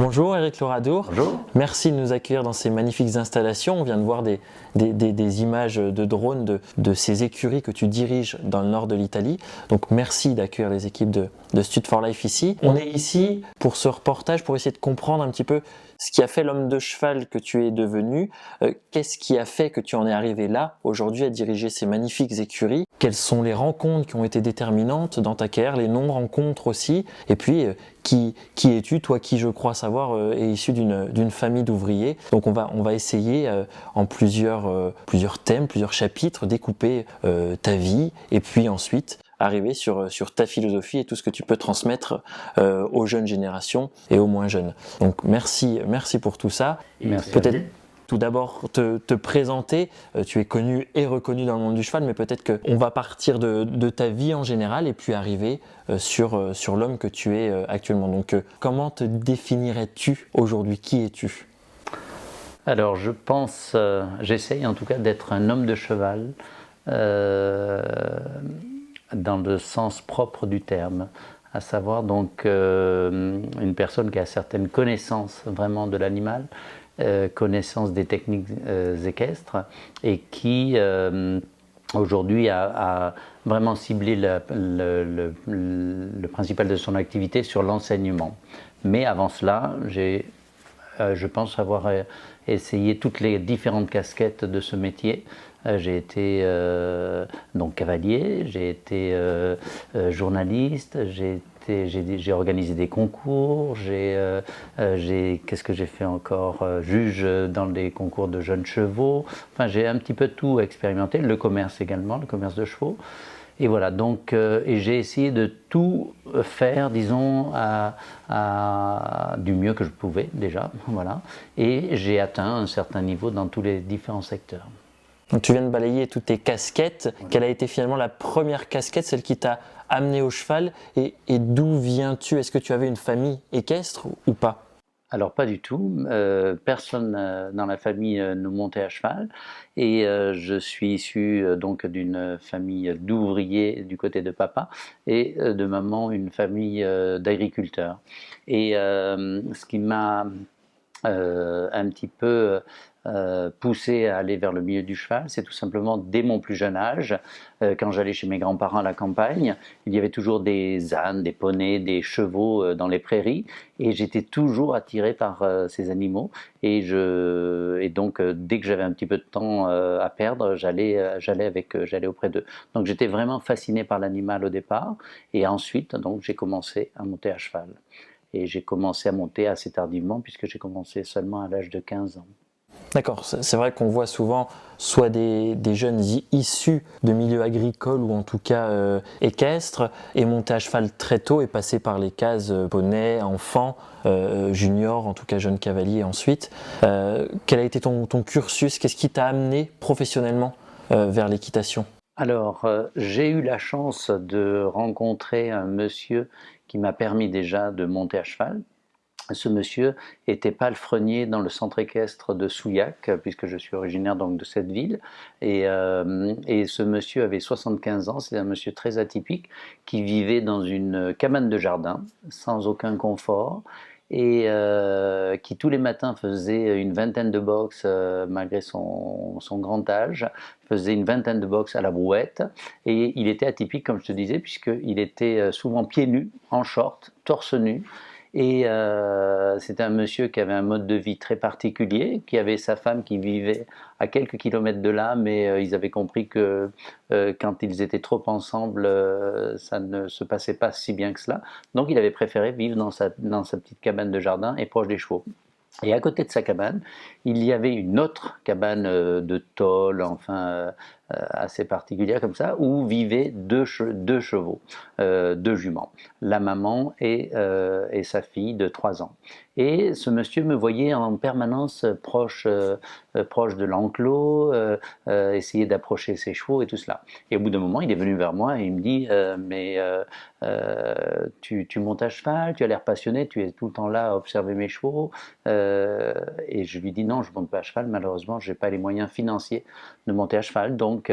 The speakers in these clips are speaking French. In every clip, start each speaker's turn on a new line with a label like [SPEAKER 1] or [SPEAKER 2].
[SPEAKER 1] Bonjour Eric Loradour.
[SPEAKER 2] Bonjour.
[SPEAKER 1] Merci de nous accueillir dans ces magnifiques installations. On vient de voir des images de drones de ces écuries que tu diriges dans le nord de l'Italie. Donc merci d'accueillir les équipes de Stud for Life ici. On est ici pour ce reportage pour essayer de comprendre un petit peu ce qui a fait l'homme de cheval que tu es devenu. Qu'est-ce qui a fait que tu en es arrivé là aujourd'hui à diriger ces magnifiques écuries? Quelles sont les rencontres qui ont été déterminantes dans ta carrière, les non-rencontres aussi? Et puis qui es-tu, toi qui je crois savoir est issu d'une famille d'ouvriers. Donc on va essayer en plusieurs thèmes, plusieurs chapitres, découper ta vie et puis ensuite arriver sur ta philosophie et tout ce que tu peux transmettre aux jeunes générations et aux moins jeunes. Donc merci pour tout ça.
[SPEAKER 2] Merci.
[SPEAKER 1] Peut-être tout d'abord te présenter. Tu es connu et reconnu dans le monde du cheval, mais peut-être qu'on va partir de ta vie en général et puis arriver sur l'homme que tu es actuellement. Donc comment te définirais-tu aujourd'hui? Qui es-tu?
[SPEAKER 2] Alors je pense, j'essaye en tout cas d'être un homme de cheval dans le sens propre du terme, à savoir donc une personne qui a certaines connaissances vraiment de l'animal, connaissance des techniques équestres et qui aujourd'hui a vraiment ciblé le principal de son activité sur l'enseignement. Mais avant cela, je pense avoir essayé toutes les différentes casquettes de ce métier. J'ai été donc cavalier, j'ai été journaliste, j'ai organisé des concours, qu'est-ce que j'ai fait encore, juge dans des concours de jeunes chevaux. Enfin, j'ai un petit peu tout expérimenté, le commerce également, le commerce de chevaux. Et voilà, donc, et j'ai essayé de tout faire, disons, du mieux que je pouvais déjà, voilà. Et j'ai atteint un certain niveau dans tous les différents secteurs.
[SPEAKER 1] Donc tu viens de balayer toutes tes casquettes. Quelle a été finalement la première casquette, celle qui t'a amené au cheval? Et d'où viens-tu? Est-ce que tu avais une famille équestre ou pas?
[SPEAKER 2] Alors pas du tout, personne dans la famille ne montait à cheval et je suis issu donc d'une famille d'ouvriers du côté de papa et de maman une famille d'agriculteurs. Et ce qui m'a un petit peu poussé à aller vers le milieu du cheval, c'est tout simplement dès mon plus jeune âge, quand j'allais chez mes grands-parents à la campagne, il y avait toujours des ânes, des poneys, des chevaux dans les prairies, et j'étais toujours attiré par ces animaux, et donc dès que j'avais un petit peu de temps à perdre, j'allais auprès d'eux. Donc j'étais vraiment fasciné par l'animal au départ, et ensuite donc j'ai commencé à monter à cheval. Et j'ai commencé à monter assez tardivement, puisque j'ai commencé seulement à l'âge de 15 ans.
[SPEAKER 1] D'accord, c'est vrai qu'on voit souvent soit des jeunes issus de milieux agricoles ou en tout cas équestres et monter à cheval très tôt et passer par les cases poney, enfant, junior, en tout cas jeune cavalier ensuite. Quel a été ton cursus? Qu'est-ce qui t'a amené professionnellement vers l'équitation?
[SPEAKER 2] Alors, j'ai eu la chance de rencontrer un monsieur qui m'a permis déjà de monter à cheval. Ce monsieur était palefrenier dans le centre équestre de Souillac, puisque je suis originaire donc de cette ville. Et ce monsieur avait 75 ans, c'est un monsieur très atypique, qui vivait dans une cabane de jardin, sans aucun confort, et qui tous les matins faisait une vingtaine de box, malgré son grand âge, faisait une vingtaine de box à la brouette. Et il était atypique, comme je te disais, puisqu'il était souvent pieds nus, en short, torse nu. Et c'était un monsieur qui avait un mode de vie très particulier, qui avait sa femme qui vivait à quelques kilomètres de là, mais ils avaient compris que quand ils étaient trop ensemble, ça ne se passait pas si bien que cela. Donc il avait préféré vivre dans sa petite cabane de jardin et proche des chevaux. Et à côté de sa cabane, il y avait une autre cabane de tôle, enfin assez particulière comme ça, où vivaient deux chevaux, deux juments, la maman et sa fille de 3 ans. Et ce monsieur me voyait en permanence proche de l'enclos, essayer d'approcher ses chevaux et tout cela. Et au bout d'un moment, il est venu vers moi et il me dit tu montes à cheval, tu as l'air passionné, tu es tout le temps là à observer mes chevaux. Et je lui dis non, je ne monte pas à cheval, malheureusement, je n'ai pas les moyens financiers de monter à cheval, donc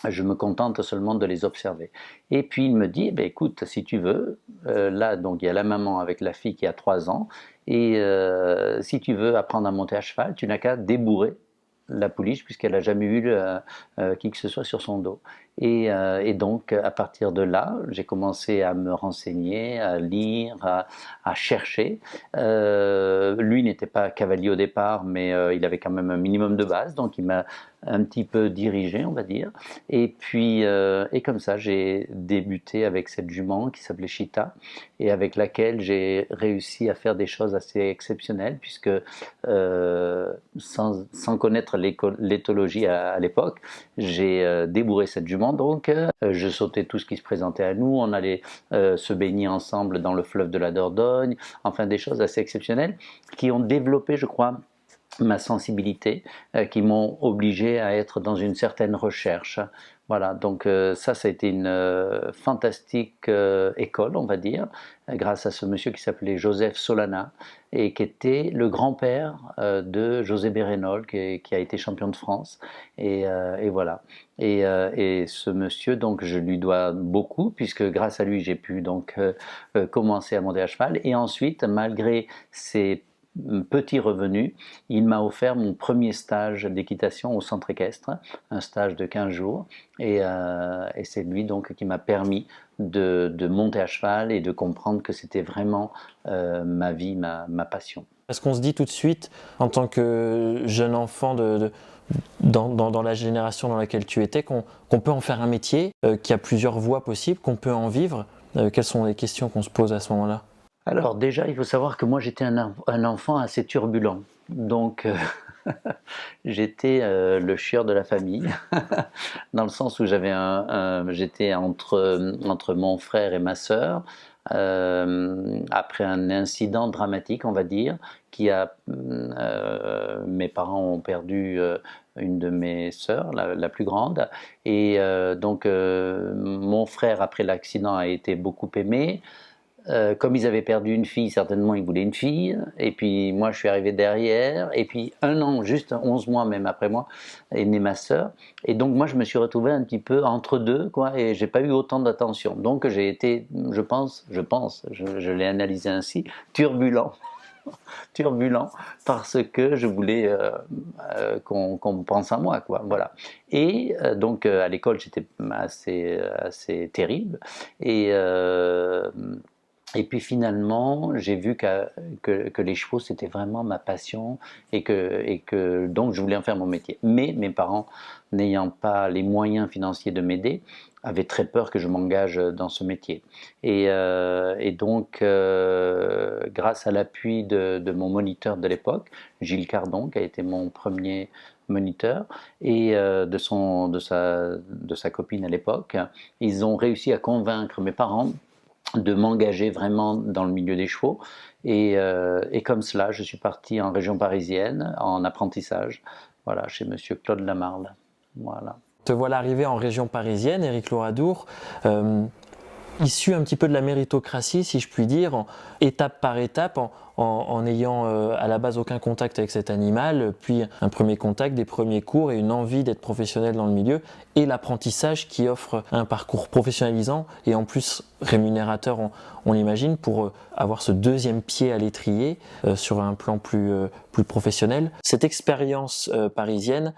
[SPEAKER 2] je me contente seulement de les observer. Et puis il me dit, eh bien, écoute, si tu veux, là donc il y a la maman avec la fille qui a 3 ans, et si tu veux apprendre à monter à cheval, tu n'as qu'à débourrer la pouliche puisqu'elle n'a jamais eu qui que ce soit sur son dos. Et donc à partir de là, j'ai commencé à me renseigner, à lire, à chercher. Lui n'était pas cavalier au départ, mais il avait quand même un minimum de base, donc il m'a un petit peu dirigé, on va dire. Et puis, et comme ça, j'ai débuté avec cette jument qui s'appelait Chita et avec laquelle j'ai réussi à faire des choses assez exceptionnelles, puisque sans connaître l'éthologie à l'époque, j'ai débourré cette jument. Donc, je sautais tout ce qui se présentait à nous. On allait se baigner ensemble dans le fleuve de la Dordogne. Enfin, des choses assez exceptionnelles qui ont développé, je crois, ma sensibilité, qui m'ont obligé à être dans une certaine recherche. Voilà, donc ça a été une fantastique école, on va dire, grâce à ce monsieur qui s'appelait Joseph Solana et qui était le grand-père de José Bérénol, qui a été champion de France. Et voilà. Et ce monsieur, donc, je lui dois beaucoup, puisque grâce à lui, j'ai pu donc commencer à monter à cheval. Et ensuite, malgré ses petit revenu, il m'a offert mon premier stage d'équitation au centre équestre, un stage de 15 jours, et c'est lui donc qui m'a permis de monter à cheval et de comprendre que c'était vraiment ma vie, ma passion.
[SPEAKER 1] Est-ce qu'on se dit tout de suite, en tant que jeune enfant dans la génération dans laquelle tu étais, qu'on peut en faire un métier, qu'il y a plusieurs voies possibles, qu'on peut en vivre? Quelles sont les questions qu'on se pose à ce moment-là?
[SPEAKER 2] Alors déjà, il faut savoir que moi j'étais un enfant assez turbulent. Donc j'étais le chieur de la famille, dans le sens où j'étais entre mon frère et ma sœur, après un incident dramatique, on va dire, mes parents ont perdu une de mes sœurs, la plus grande, et donc mon frère, après l'accident, a été beaucoup aimé. Comme ils avaient perdu une fille, certainement ils voulaient une fille, et puis moi je suis arrivé derrière, et puis un an, juste 11 mois même après moi, est née ma sœur, et donc moi je me suis retrouvé un petit peu entre deux, quoi, et j'ai pas eu autant d'attention, donc j'ai été, je l'ai analysé ainsi, turbulent, turbulent, parce que je voulais qu'on pense à moi, quoi, voilà. Et donc à l'école j'étais assez terrible, et Et puis finalement, j'ai vu que les chevaux, c'était vraiment ma passion et que donc je voulais en faire mon métier. Mais mes parents, n'ayant pas les moyens financiers de m'aider, avaient très peur que je m'engage dans ce métier. Et donc, grâce à l'appui de mon moniteur de l'époque, Gilles Cardon, qui a été mon premier moniteur, et de sa copine à l'époque, ils ont réussi à convaincre mes parents de m'engager vraiment dans le milieu des chevaux. Et comme cela, je suis parti en région parisienne en apprentissage, voilà, chez Monsieur Claude Lamarle. Voilà.
[SPEAKER 1] Te voilà arrivé en région parisienne, Éric Loradour, issu un petit peu de la méritocratie, si je puis dire, étape par étape, en ayant à la base aucun contact avec cet animal, puis un premier contact, des premiers cours et une envie d'être professionnel dans le milieu, et l'apprentissage qui offre un parcours professionnalisant et en plus rémunérateur, on l'imagine, pour avoir ce deuxième pied à l'étrier sur un plan plus professionnel. Cette expérience parisienne,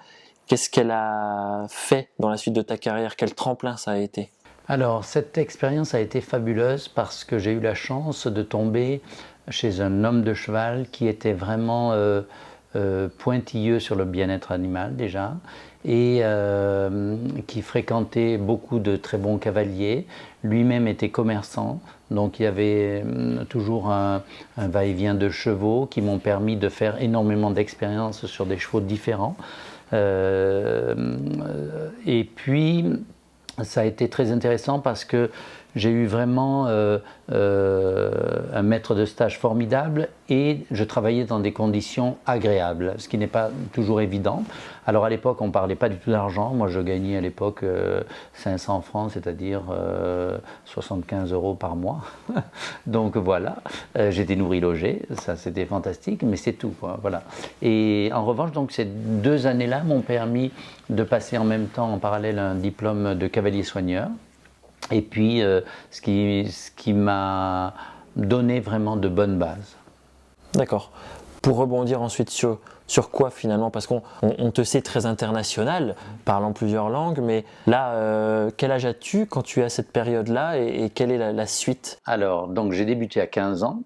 [SPEAKER 1] qu'est-ce qu'elle a fait dans la suite de ta carrière? Quel tremplin ça a été?
[SPEAKER 2] Alors, cette expérience a été fabuleuse parce que j'ai eu la chance de tomber chez un homme de cheval qui était vraiment pointilleux sur le bien-être animal déjà, et qui fréquentait beaucoup de très bons cavaliers. Lui-même était commerçant, donc il y avait toujours un va-et-vient de chevaux qui m'ont permis de faire énormément d'expériences sur des chevaux différents. Et puis, ça a été très intéressant parce que j'ai eu vraiment un maître de stage formidable et je travaillais dans des conditions agréables, ce qui n'est pas toujours évident. Alors à l'époque, on ne parlait pas du tout d'argent. Moi, je gagnais à l'époque 500 francs, c'est-à-dire 75 € par mois. Donc voilà, j'étais nourri logé, ça c'était fantastique, mais c'est tout, quoi, voilà. Et en revanche, donc ces 2 années-là m'ont permis de passer en même temps, en parallèle, un diplôme de cavalier soigneur. Et puis, ce qui m'a donné vraiment de bonnes bases.
[SPEAKER 1] D'accord. Pour rebondir ensuite sur quoi finalement? Parce qu'on te sait très international, parlant plusieurs langues, mais là, quel âge as-tu quand tu es à cette période-là et quelle est la suite?
[SPEAKER 2] Alors, donc j'ai débuté à 15 ans.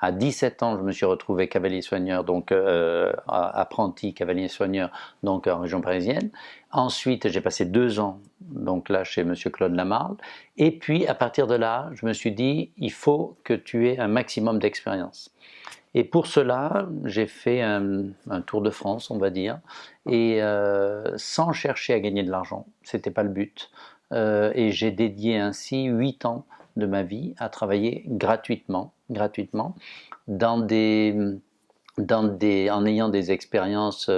[SPEAKER 2] À 17 ans, je me suis retrouvé cavalier soigneur, donc apprenti cavalier soigneur, donc en région parisienne. Ensuite, j'ai passé 2 ans, donc là chez Monsieur Claude Lamarle. Et puis, à partir de là, je me suis dit, il faut que tu aies un maximum d'expérience. Et pour cela, j'ai fait un tour de France, on va dire, et sans chercher à gagner de l'argent, c'était pas le but. Et j'ai dédié ainsi 8 ans de ma vie à travailler gratuitement, dans en ayant des expériences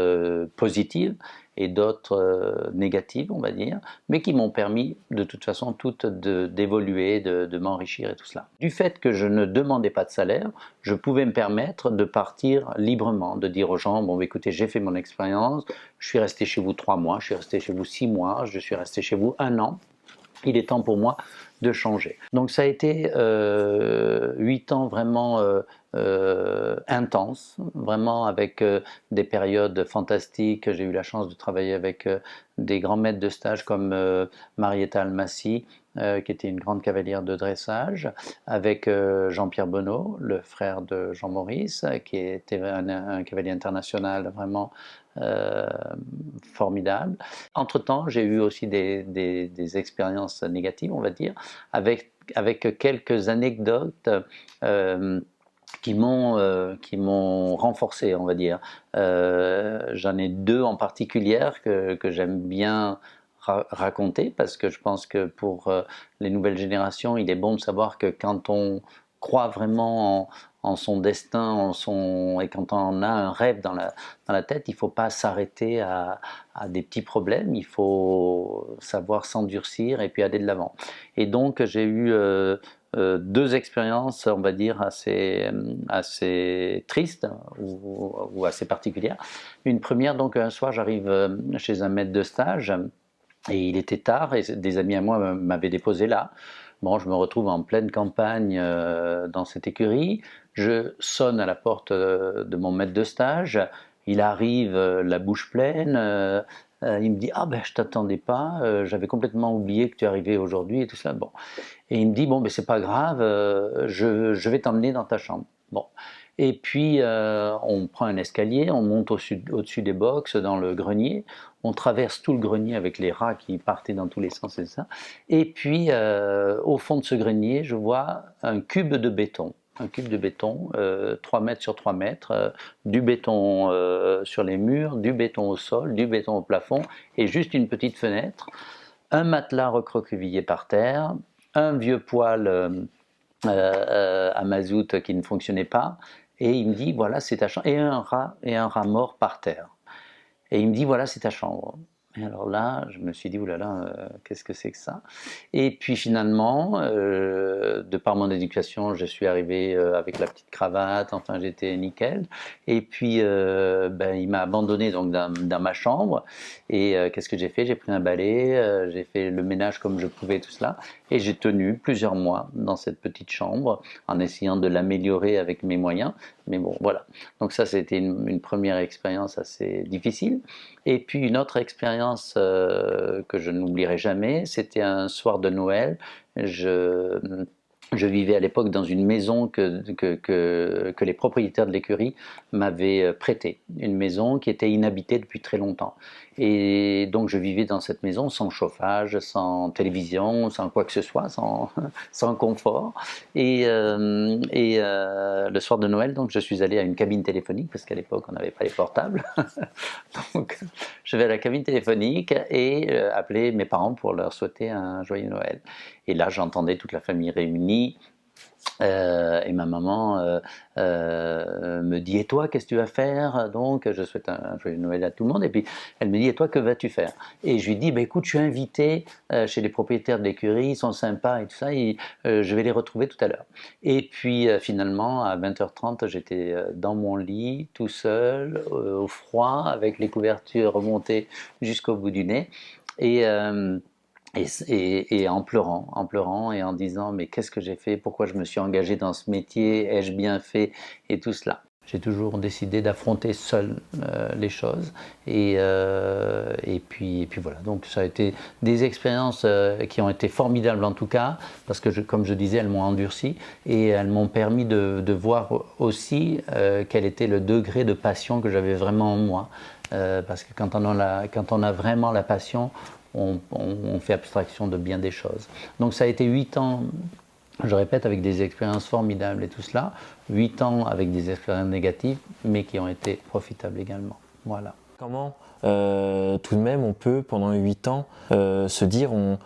[SPEAKER 2] positives et d'autres négatives, on va dire, mais qui m'ont permis de toute façon toutes d'évoluer, de m'enrichir et tout cela. Du fait que je ne demandais pas de salaire, je pouvais me permettre de partir librement, de dire aux gens, bon écoutez, j'ai fait mon expérience, je suis resté chez vous 3 mois, je suis resté chez vous 6 mois, je suis resté chez vous 1 an, il est temps pour moi de changer. Donc ça a été 8 ans vraiment intenses, vraiment avec des périodes fantastiques. J'ai eu la chance de travailler avec des grands maîtres de stage comme Marietta Almassi, qui était une grande cavalière de dressage, avec Jean-Pierre Bonneau, le frère de Jean Maurice, qui était un cavalier international vraiment formidable. Entre-temps, j'ai eu aussi des expériences négatives, on va dire, avec quelques anecdotes qui m'ont renforcé, on va dire. J'en ai 2 en particulier que j'aime bien raconter, parce que je pense que pour les nouvelles générations, il est bon de savoir que quand on croit vraiment en son destin, et quand on a un rêve dans la tête, il ne faut pas s'arrêter à des petits problèmes, il faut savoir s'endurcir et puis aller de l'avant. Et donc j'ai eu 2 expériences, on va dire, assez tristes ou assez particulières. Une première, donc un soir j'arrive chez un maître de stage, et il était tard, et des amis à moi m'avaient déposé là. Bon, je me retrouve en pleine campagne dans cette écurie. Je sonne à la porte de mon maître de stage. Il arrive la bouche pleine, Il me dit, ah ben je t'attendais pas, j'avais complètement oublié que tu arrivais aujourd'hui et tout ça. Bon. Et il me dit, bon ben c'est pas grave, je vais t'emmener dans ta chambre. Bon. Et puis on prend un escalier, on monte au-dessus des box dans le grenier, on traverse tout le grenier avec les rats qui partaient dans tous les sens et ça. Et puis au fond de ce grenier, je vois un cube de béton. Un cube de béton, 3 mètres sur 3 mètres, du béton sur les murs, du béton au sol, du béton au plafond, et juste une petite fenêtre, un matelas recroquevillé par terre, un vieux poêle à mazout qui ne fonctionnait pas, et il me dit voilà c'est ta chambre, et un rat mort par terre. Et il me dit voilà c'est ta chambre. Et alors là, je me suis dit oulala, qu'est-ce que c'est que ça? Et puis finalement, de par mon éducation, je suis arrivé avec la petite cravate, enfin j'étais nickel. Et puis ben, il m'a abandonné donc dans ma chambre. Et qu'est-ce que j'ai fait? J'ai pris un balai, j'ai fait le ménage comme je pouvais, tout cela. Et j'ai tenu plusieurs mois dans cette petite chambre en essayant de l'améliorer avec mes moyens. Mais bon, voilà. Donc ça, c'était une première expérience assez difficile. Et puis une autre expérience que je n'oublierai jamais, c'était un soir de Noël. Je, je vivais à l'époque dans une maison que les propriétaires de l'écurie m'avaient prêtée. Une maison qui était inhabitée depuis très longtemps. Et donc je vivais dans cette maison sans chauffage, sans télévision, sans quoi que ce soit, sans confort. Le soir de Noël, donc je suis allé à une cabine téléphonique, parce qu'à l'époque on n'avait pas les portables. Donc je vais à la cabine téléphonique et appeler mes parents pour leur souhaiter un joyeux Noël. Et là j'entendais toute la famille réunie. Et ma maman me dit et toi qu'est-ce que tu vas faire? Donc je souhaite un joyeux Noël à tout le monde et puis elle me dit et toi que vas-tu faire? Et je lui dis bah, écoute je suis invité chez les propriétaires de l'écurie, ils sont sympas et tout ça et je vais les retrouver tout à l'heure. Et puis finalement à 20h30 j'étais dans mon lit tout seul au froid avec les couvertures remontées jusqu'au bout du nez et et en pleurant et en disant mais qu'est-ce que j'ai fait, pourquoi je me suis engagé dans ce métier, ai-je bien fait et tout cela. J'ai toujours décidé d'affronter seul les choses et puis voilà, donc ça a été des expériences qui ont été formidables en tout cas parce que comme je disais elles m'ont endurci et elles m'ont permis de voir aussi quel était le degré de passion que j'avais vraiment en moi parce que quand on a vraiment la passion on fait abstraction de bien des choses. Donc ça a été 8 ans, je répète, avec des expériences formidables et tout cela, 8 ans avec des expériences négatives, mais qui ont été profitables également. Voilà.
[SPEAKER 1] Comment tout de même on peut pendant 8 ans se dire on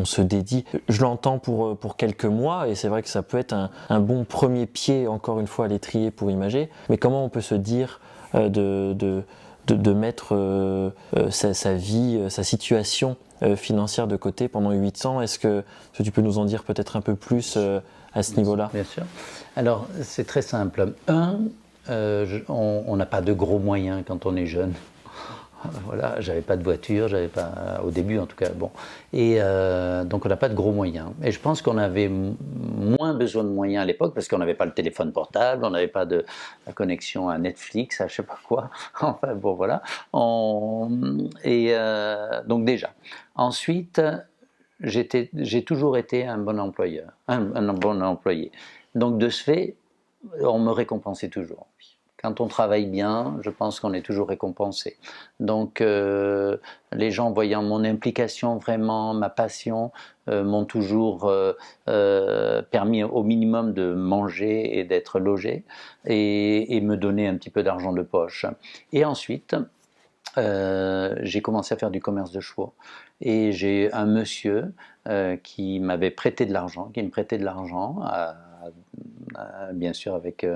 [SPEAKER 1] se dédie, je l'entends pour quelques mois et c'est vrai que ça peut être un bon premier pied encore une fois à l'étrier pour imager, mais comment on peut se dire de mettre sa vie, sa situation financière de côté pendant 8 ans. Est-ce que tu peux nous en dire peut-être un peu plus à ce niveau-là?
[SPEAKER 2] Bien sûr. Alors, c'est très simple. On n'a pas de gros moyens quand on est jeune. Voilà, j'avais pas de voiture, j'avais pas au début en tout cas. Bon, et donc on n'a pas de gros moyens. Et je pense qu'on avait moins besoin de moyens à l'époque parce qu'on n'avait pas le téléphone portable, on n'avait pas de la connexion à Netflix, à je sais pas quoi. Enfin bon voilà. Donc déjà. Ensuite, j'ai toujours été un bon employeur, un bon employé. Donc de ce fait, on me récompensait toujours. Quand on travaille bien, je pense qu'on est toujours récompensé. Donc les gens voyant mon implication vraiment, ma passion, m'ont toujours permis au minimum de manger et d'être logé et me donner un petit peu d'argent de poche. Et ensuite, j'ai commencé à faire du commerce de chevaux et j'ai un monsieur qui m'avait prêté de l'argent, qui me prêtait de l'argent bien sûr avec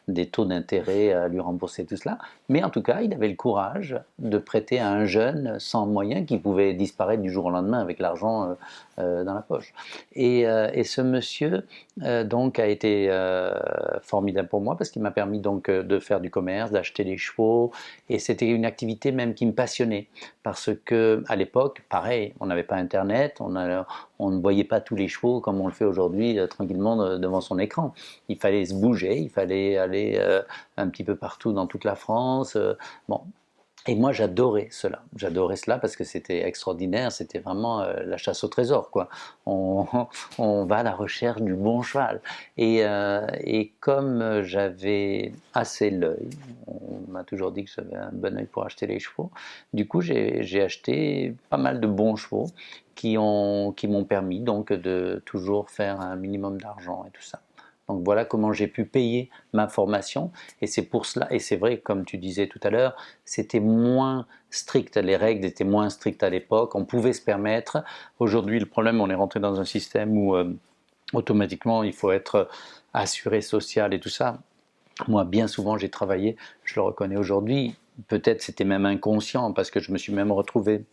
[SPEAKER 2] des taux d'intérêt à lui rembourser tout cela, mais en tout cas il avait le courage de prêter à un jeune sans moyens qui pouvait disparaître du jour au lendemain avec l'argent dans la poche. Et ce monsieur donc a été formidable pour moi parce qu'il m'a permis donc de faire du commerce, d'acheter des chevaux et c'était une activité même qui me passionnait parce que à l'époque pareil on n'avait pas internet, on ne voyait pas tous les chevaux comme on le fait aujourd'hui tranquillement devant son écran. Il fallait se bouger, il fallait aller un petit peu partout dans toute la France. Bon. Et moi, j'adorais cela. J'adorais cela parce que c'était extraordinaire. C'était vraiment la chasse au trésor, quoi. On, on va à la recherche du bon cheval. Et comme j'avais assez l'œil, on m'a toujours dit que j'avais un bon œil pour acheter les chevaux. Du coup, j'ai acheté pas mal de bons chevaux qui m'ont permis donc de toujours faire un minimum d'argent et tout ça. Donc voilà comment j'ai pu payer ma formation. Et c'est pour cela, et c'est vrai, comme tu disais tout à l'heure, c'était moins strict, les règles étaient moins strictes à l'époque, on pouvait se permettre. Aujourd'hui, le problème, on est rentré dans un système où automatiquement il faut être assuré social et tout ça. Moi, bien souvent, j'ai travaillé, je le reconnais aujourd'hui, peut-être c'était même inconscient parce que je me suis même retrouvé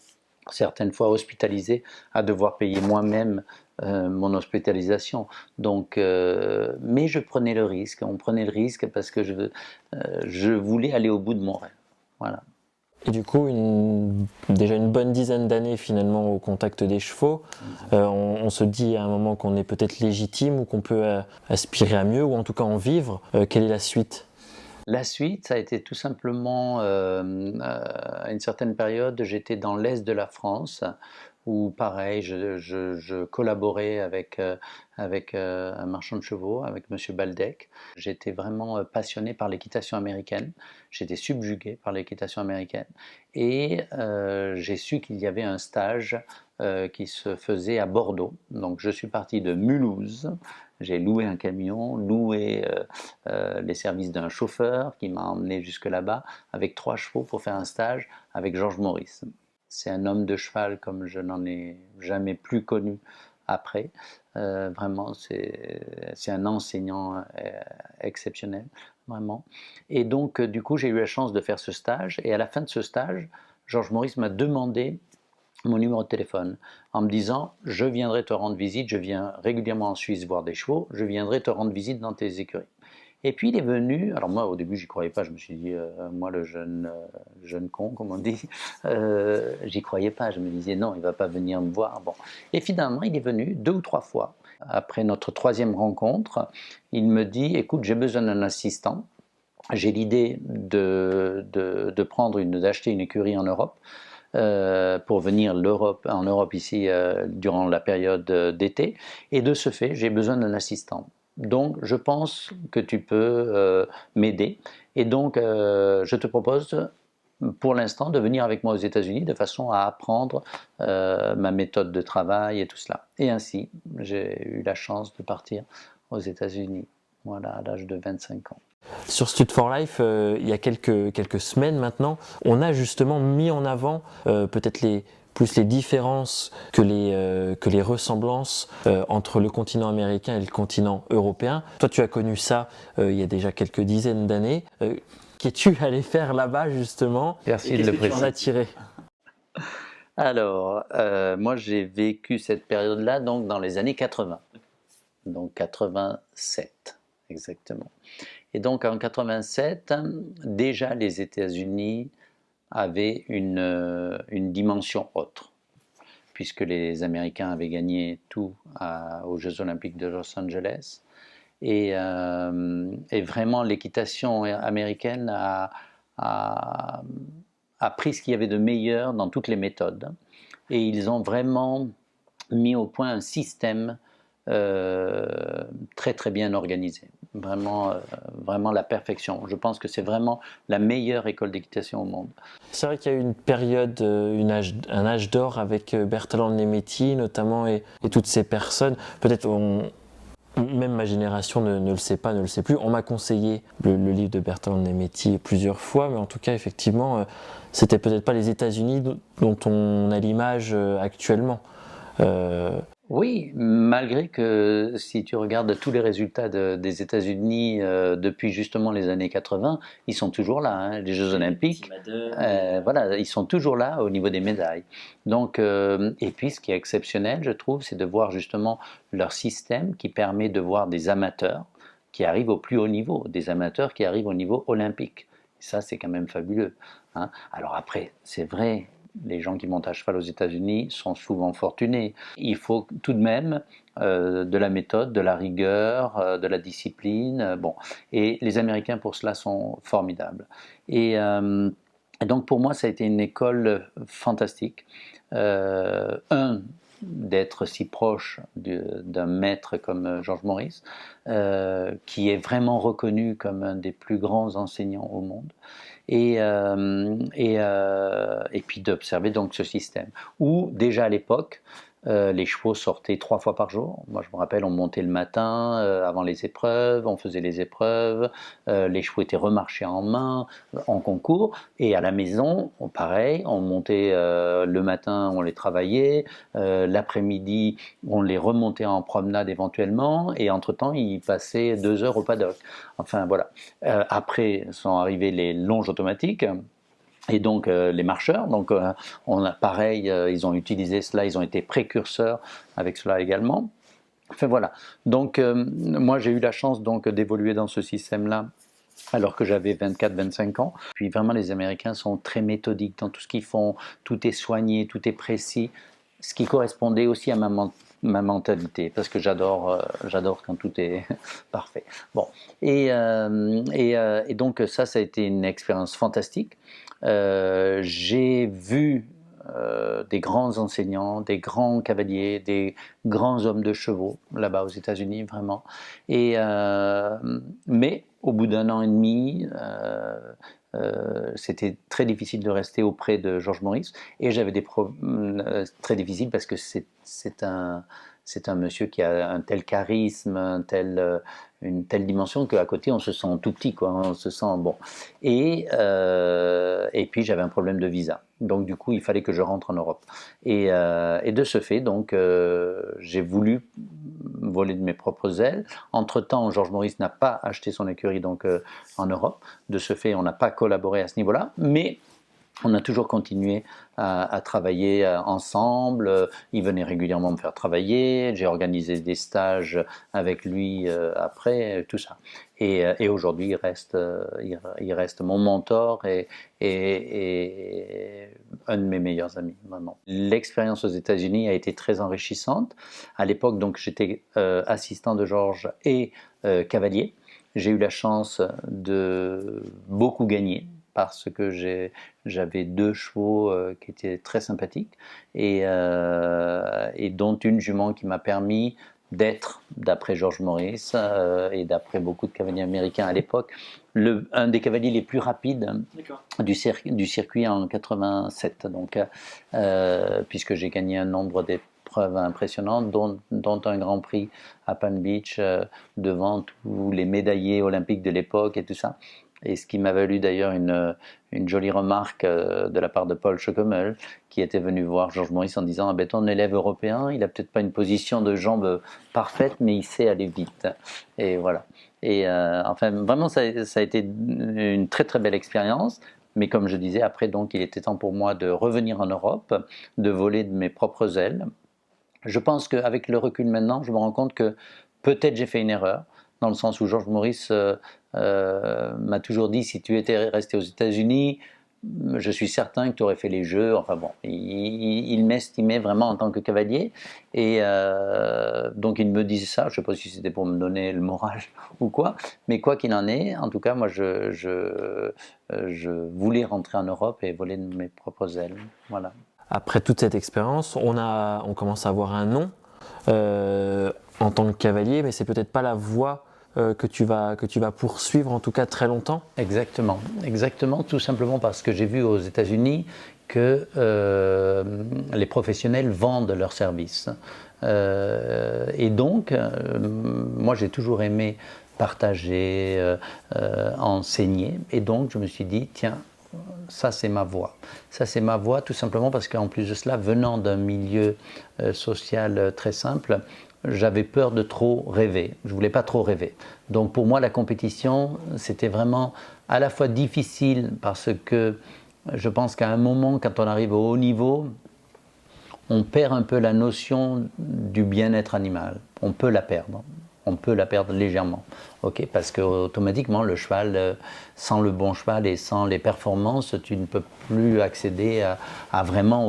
[SPEAKER 2] certaines fois hospitalisé à devoir payer moi-même mon hospitalisation. Donc, mais je prenais le risque, on prenait le risque parce que je voulais aller au bout de mon rêve. Voilà.
[SPEAKER 1] Et du coup, déjà une bonne dizaine d'années finalement au contact des chevaux, on se dit à un moment qu'on est peut-être légitime ou qu'on peut aspirer à mieux ou en tout cas en vivre. Quelle est la suite?
[SPEAKER 2] La suite, ça a été tout simplement, à une certaine période, j'étais dans l'est de la France, où pareil, je collaborais avec un marchand de chevaux, avec Monsieur Baldec. J'étais vraiment passionné par l'équitation américaine, j'étais subjugué par l'équitation américaine, et j'ai su qu'il y avait un stage qui se faisait à Bordeaux. Donc je suis parti de Mulhouse, j'ai loué un camion, loué les services d'un chauffeur qui m'a emmené jusque là-bas avec 3 chevaux pour faire un stage avec Georges Maurice. C'est un homme de cheval comme je n'en ai jamais plus connu après. Vraiment, c'est un enseignant exceptionnel, vraiment. Et donc, du coup, j'ai eu la chance de faire ce stage. Et à la fin de ce stage, Georges Maurice m'a demandé mon numéro de téléphone en me disant je viendrai te rendre visite, je viens régulièrement en Suisse voir des chevaux, je viendrai te rendre visite dans tes écuries. Et puis il est venu, alors moi au début j'y croyais pas, je me suis dit, moi le jeune con comme on dit, j'y croyais pas, je me disais non, il va pas venir me voir. Bon. Et finalement il est venu 2 ou 3 fois. Après notre 3e rencontre, il me dit écoute, j'ai besoin d'un assistant, j'ai l'idée d'acheter une écurie en Europe. Pour venir en Europe ici durant la période d'été, et de ce fait j'ai besoin d'un assistant. Donc je pense que tu peux m'aider, et donc je te propose pour l'instant de venir avec moi aux États-Unis de façon à apprendre ma méthode de travail et tout cela. Et ainsi j'ai eu la chance de partir aux États-Unis, voilà, à l'âge de 25 ans.
[SPEAKER 1] Sur Stud for Life, il y a quelques semaines maintenant, on a justement mis en avant peut-être plus les différences que les ressemblances entre le continent américain et le continent européen. Toi, tu as connu ça il y a déjà quelques dizaines d'années. Qu'es-tu allé faire là-bas justement?
[SPEAKER 2] Merci de le préciser. Qu'est-ce que tu en as tiré? Alors, moi j'ai vécu cette période-là donc dans les années 80, donc 87 exactement. Et donc en 87, déjà les États-Unis avaient une dimension autre, puisque les Américains avaient gagné tout aux Jeux Olympiques de Los Angeles. Et vraiment l'équitation américaine a pris ce qu'il y avait de meilleur dans toutes les méthodes. Et ils ont vraiment mis au point un système très très bien organisé, vraiment, vraiment la perfection. Je pense que c'est vraiment la meilleure école d'équitation au monde.
[SPEAKER 1] C'est vrai qu'il y a eu une période, un âge d'or avec Bertrand Nemetti notamment et toutes ces personnes. Peut-être même ma génération ne le sait pas, ne le sait plus. On m'a conseillé le livre de Bertrand Nemetti plusieurs fois, mais en tout cas effectivement, c'était peut-être pas les États-Unis dont on a l'image actuellement.
[SPEAKER 2] Oui, malgré que si tu regardes tous les résultats des États-Unis depuis justement les années 80, ils sont toujours là, hein, les Jeux Olympiques, voilà, ils sont toujours là au niveau des médailles. Donc, et puis ce qui est exceptionnel, je trouve, c'est de voir justement leur système qui permet de voir des amateurs qui arrivent au plus haut niveau, des amateurs qui arrivent au niveau olympique. Et ça, c'est quand même fabuleux, hein. Alors après, c'est vrai, les gens qui montent à cheval aux États-Unis sont souvent fortunés. Il faut tout de même de la méthode, de la rigueur, de la discipline. Bon. Et les Américains pour cela sont formidables. Et Et donc pour moi, ça a été une école fantastique. D'être si proche d'un maître comme Georges Maurice, qui est vraiment reconnu comme un des plus grands enseignants au monde, et puis d'observer donc ce système, où déjà à l'époque, les chevaux sortaient 3 fois par jour. Moi, je me rappelle, on montait le matin avant les épreuves, on faisait les épreuves, les chevaux étaient remarchés en main, en concours, et à la maison, pareil, on montait le matin, on les travaillait, l'après-midi, on les remontait en promenade éventuellement, et entre-temps, ils passaient 2 heures au paddock. Enfin, voilà. Après sont arrivés les longes automatiques, et donc les marcheurs, donc on a pareil, ils ont utilisé cela, ils ont été précurseurs avec cela également. Enfin voilà. Donc moi j'ai eu la chance donc d'évoluer dans ce système-là alors que j'avais 24-25 ans. Puis vraiment les Américains sont très méthodiques dans tout ce qu'ils font, tout est soigné, tout est précis, ce qui correspondait aussi à ma mentalité, parce que j'adore quand tout est parfait. Bon, et donc ça a été une expérience fantastique. J'ai vu des grands enseignants, des grands cavaliers, des grands hommes de chevaux là-bas aux États-Unis, vraiment. Mais au bout d'1 an et demi, c'était très difficile de rester auprès de Georges Maurice, et j'avais des problèmes très difficiles parce que c'est un monsieur qui a un tel charisme, une telle dimension qu'à côté on se sent tout petit, quoi. On se sent bon. Et puis j'avais un problème de visa. Donc du coup il fallait que je rentre en Europe. Et de ce fait, donc j'ai voulu voler de mes propres ailes. Entre-temps, Georges Maurice n'a pas acheté son écurie donc en Europe. De ce fait, on n'a pas collaboré à ce niveau-là, mais on a toujours continué à travailler ensemble. Il venait régulièrement me faire travailler. J'ai organisé des stages avec lui après, tout ça. Et aujourd'hui, il reste mon mentor et un de mes meilleurs amis, vraiment. L'expérience aux États-Unis a été très enrichissante. À l'époque, donc, j'étais assistant de Georges et cavalier. J'ai eu la chance de beaucoup gagner, parce que j'avais 2 chevaux qui étaient très sympathiques, et dont une jument qui m'a permis d'être, d'après Georges Maurice et d'après beaucoup de cavaliers américains à l'époque, un des cavaliers les plus rapides du circuit en 87, donc, puisque j'ai gagné un nombre d'épreuves impressionnantes, dont un Grand Prix à Palm Beach devant tous les médaillés olympiques de l'époque et tout ça. Et ce qui m'a valu d'ailleurs une jolie remarque de la part de Paul Schockemel, qui était venu voir Georges Maurice en disant: ah ben, ton élève européen, il n'a peut-être pas une position de jambe parfaite, mais il sait aller vite. Et voilà. Et enfin, vraiment, ça a été une très très belle expérience. Mais comme je disais, après, donc, il était temps pour moi de revenir en Europe, de voler de mes propres ailes. Je pense qu'avec le recul maintenant, je me rends compte que peut-être j'ai fait une erreur, dans le sens où Georges Maurice m'a toujours dit: si tu étais resté aux États-Unis, je suis certain que tu aurais fait les Jeux. Enfin bon, il m'estimait vraiment en tant que cavalier, et donc il me disait ça. Je ne sais pas si c'était pour me donner le moral ou quoi, mais quoi qu'il en est, en tout cas, moi je voulais rentrer en Europe et voler de mes propres ailes. Voilà.
[SPEAKER 1] Après toute cette expérience, on commence à avoir un nom en tant que cavalier, mais c'est peut-être pas la voie que tu vas poursuivre, en tout cas très longtemps.
[SPEAKER 2] Exactement, tout simplement parce que j'ai vu aux États-Unis que les professionnels vendent leurs services. Et donc, moi j'ai toujours aimé partager, enseigner, et donc je me suis dit: tiens, ça c'est ma voie. Ça c'est ma voie, tout simplement parce qu'en plus de cela, venant d'un milieu social très simple, j'avais peur de trop rêver. Je ne voulais pas trop rêver. Donc pour moi, la compétition, c'était vraiment à la fois difficile, parce que je pense qu'à un moment, quand on arrive au haut niveau, on perd un peu la notion du bien-être animal. On peut la perdre. On peut la perdre légèrement, okay, parce qu'automatiquement, le cheval, sans le bon cheval et sans les performances, tu ne peux plus accéder à vraiment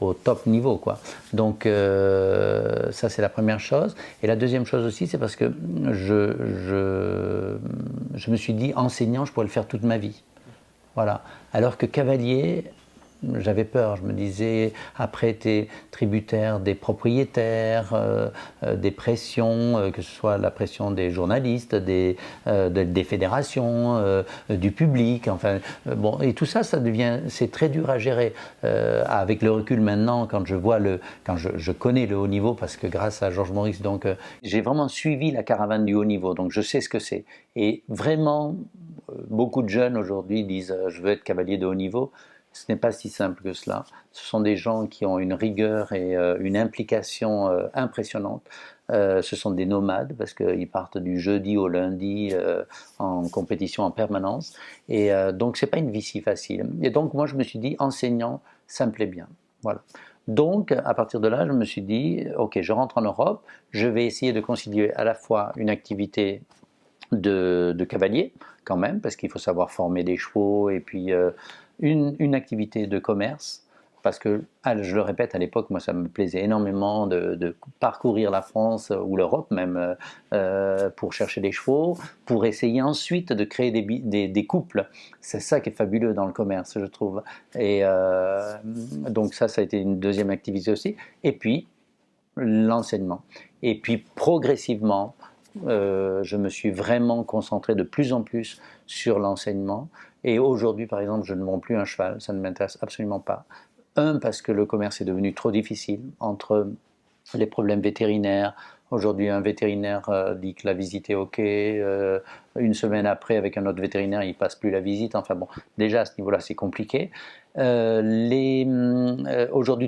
[SPEAKER 2] au top niveau, quoi. Donc ça c'est la première chose. Et la deuxième chose aussi, c'est parce que je me suis dit: enseignant, je pourrais le faire toute ma vie. Voilà. Alors que cavalier, j'avais peur, je me disais, après tu es tributaire des propriétaires, des pressions, que ce soit la pression des journalistes, des fédérations, du public, enfin, bon, et tout ça, c'est très dur à gérer. Avec le recul maintenant, quand je connais le haut niveau, parce que grâce à Georges Maurice, donc, j'ai vraiment suivi la caravane du haut niveau, donc je sais ce que c'est. Et vraiment, beaucoup de jeunes aujourd'hui disent je veux être cavalier de haut niveau. Ce n'est pas si simple que cela. Ce sont des gens qui ont une rigueur et une implication impressionnante. Ce sont des nomades parce qu'ils partent du jeudi au lundi en compétition en permanence. Et donc, ce n'est pas une vie si facile. Et donc, moi, je me suis dit, enseignant, ça me plaît bien. Voilà. Donc, à partir de là, je me suis dit, ok, je rentre en Europe, je vais essayer de concilier à la fois une activité de cavalier, quand même, parce qu'il faut savoir former des chevaux, et puis une activité de commerce, parce que, je le répète, à l'époque, moi, ça me plaisait énormément de parcourir la France ou l'Europe même pour chercher des chevaux, pour essayer ensuite de créer des couples. C'est ça qui est fabuleux dans le commerce, je trouve. Et donc ça a été une deuxième activité aussi. Et puis, l'enseignement. Et puis, progressivement, je me suis vraiment concentré de plus en plus sur l'enseignement. Et aujourd'hui, par exemple, je ne vends plus un cheval, ça ne m'intéresse absolument pas. Parce que le commerce est devenu trop difficile, entre les problèmes vétérinaires. Aujourd'hui, un vétérinaire dit que la visite est OK. Une semaine après, avec un autre vétérinaire, il ne passe plus la visite. Enfin bon, déjà à ce niveau-là, c'est compliqué. Aujourd'hui,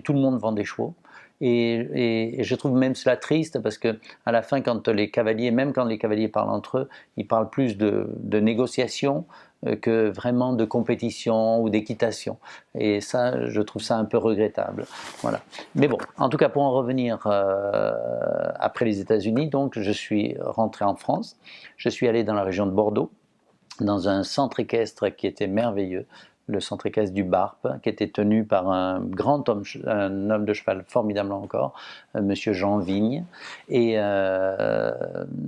[SPEAKER 2] tout le monde vend des chevaux. Et je trouve même cela triste parce que à la fin, même quand les cavaliers parlent entre eux, ils parlent plus de négociation que vraiment de compétition ou d'équitation. Et ça, je trouve ça un peu regrettable. Voilà. Mais bon, en tout cas, pour en revenir après les États-Unis, donc je suis rentré en France. Je suis allé dans la région de Bordeaux, dans un centre équestre qui était merveilleux, le centre équestre du Barp, qui était tenu par un homme de cheval formidable encore, monsieur Jean Vigne. Et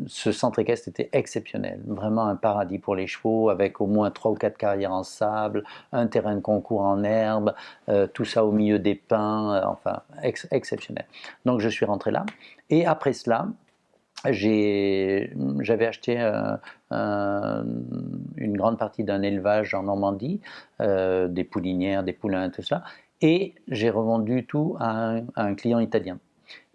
[SPEAKER 2] ce centre équestre était exceptionnel, vraiment un paradis pour les chevaux, avec au moins 3 ou 4 carrières en sable, un terrain de concours en herbe, tout ça au milieu des pins, enfin exceptionnel. Donc je suis rentré là. Et après cela, j'avais acheté une grande partie d'un élevage en Normandie, des poulinières, des poulains, tout ça, et j'ai revendu tout à un client italien.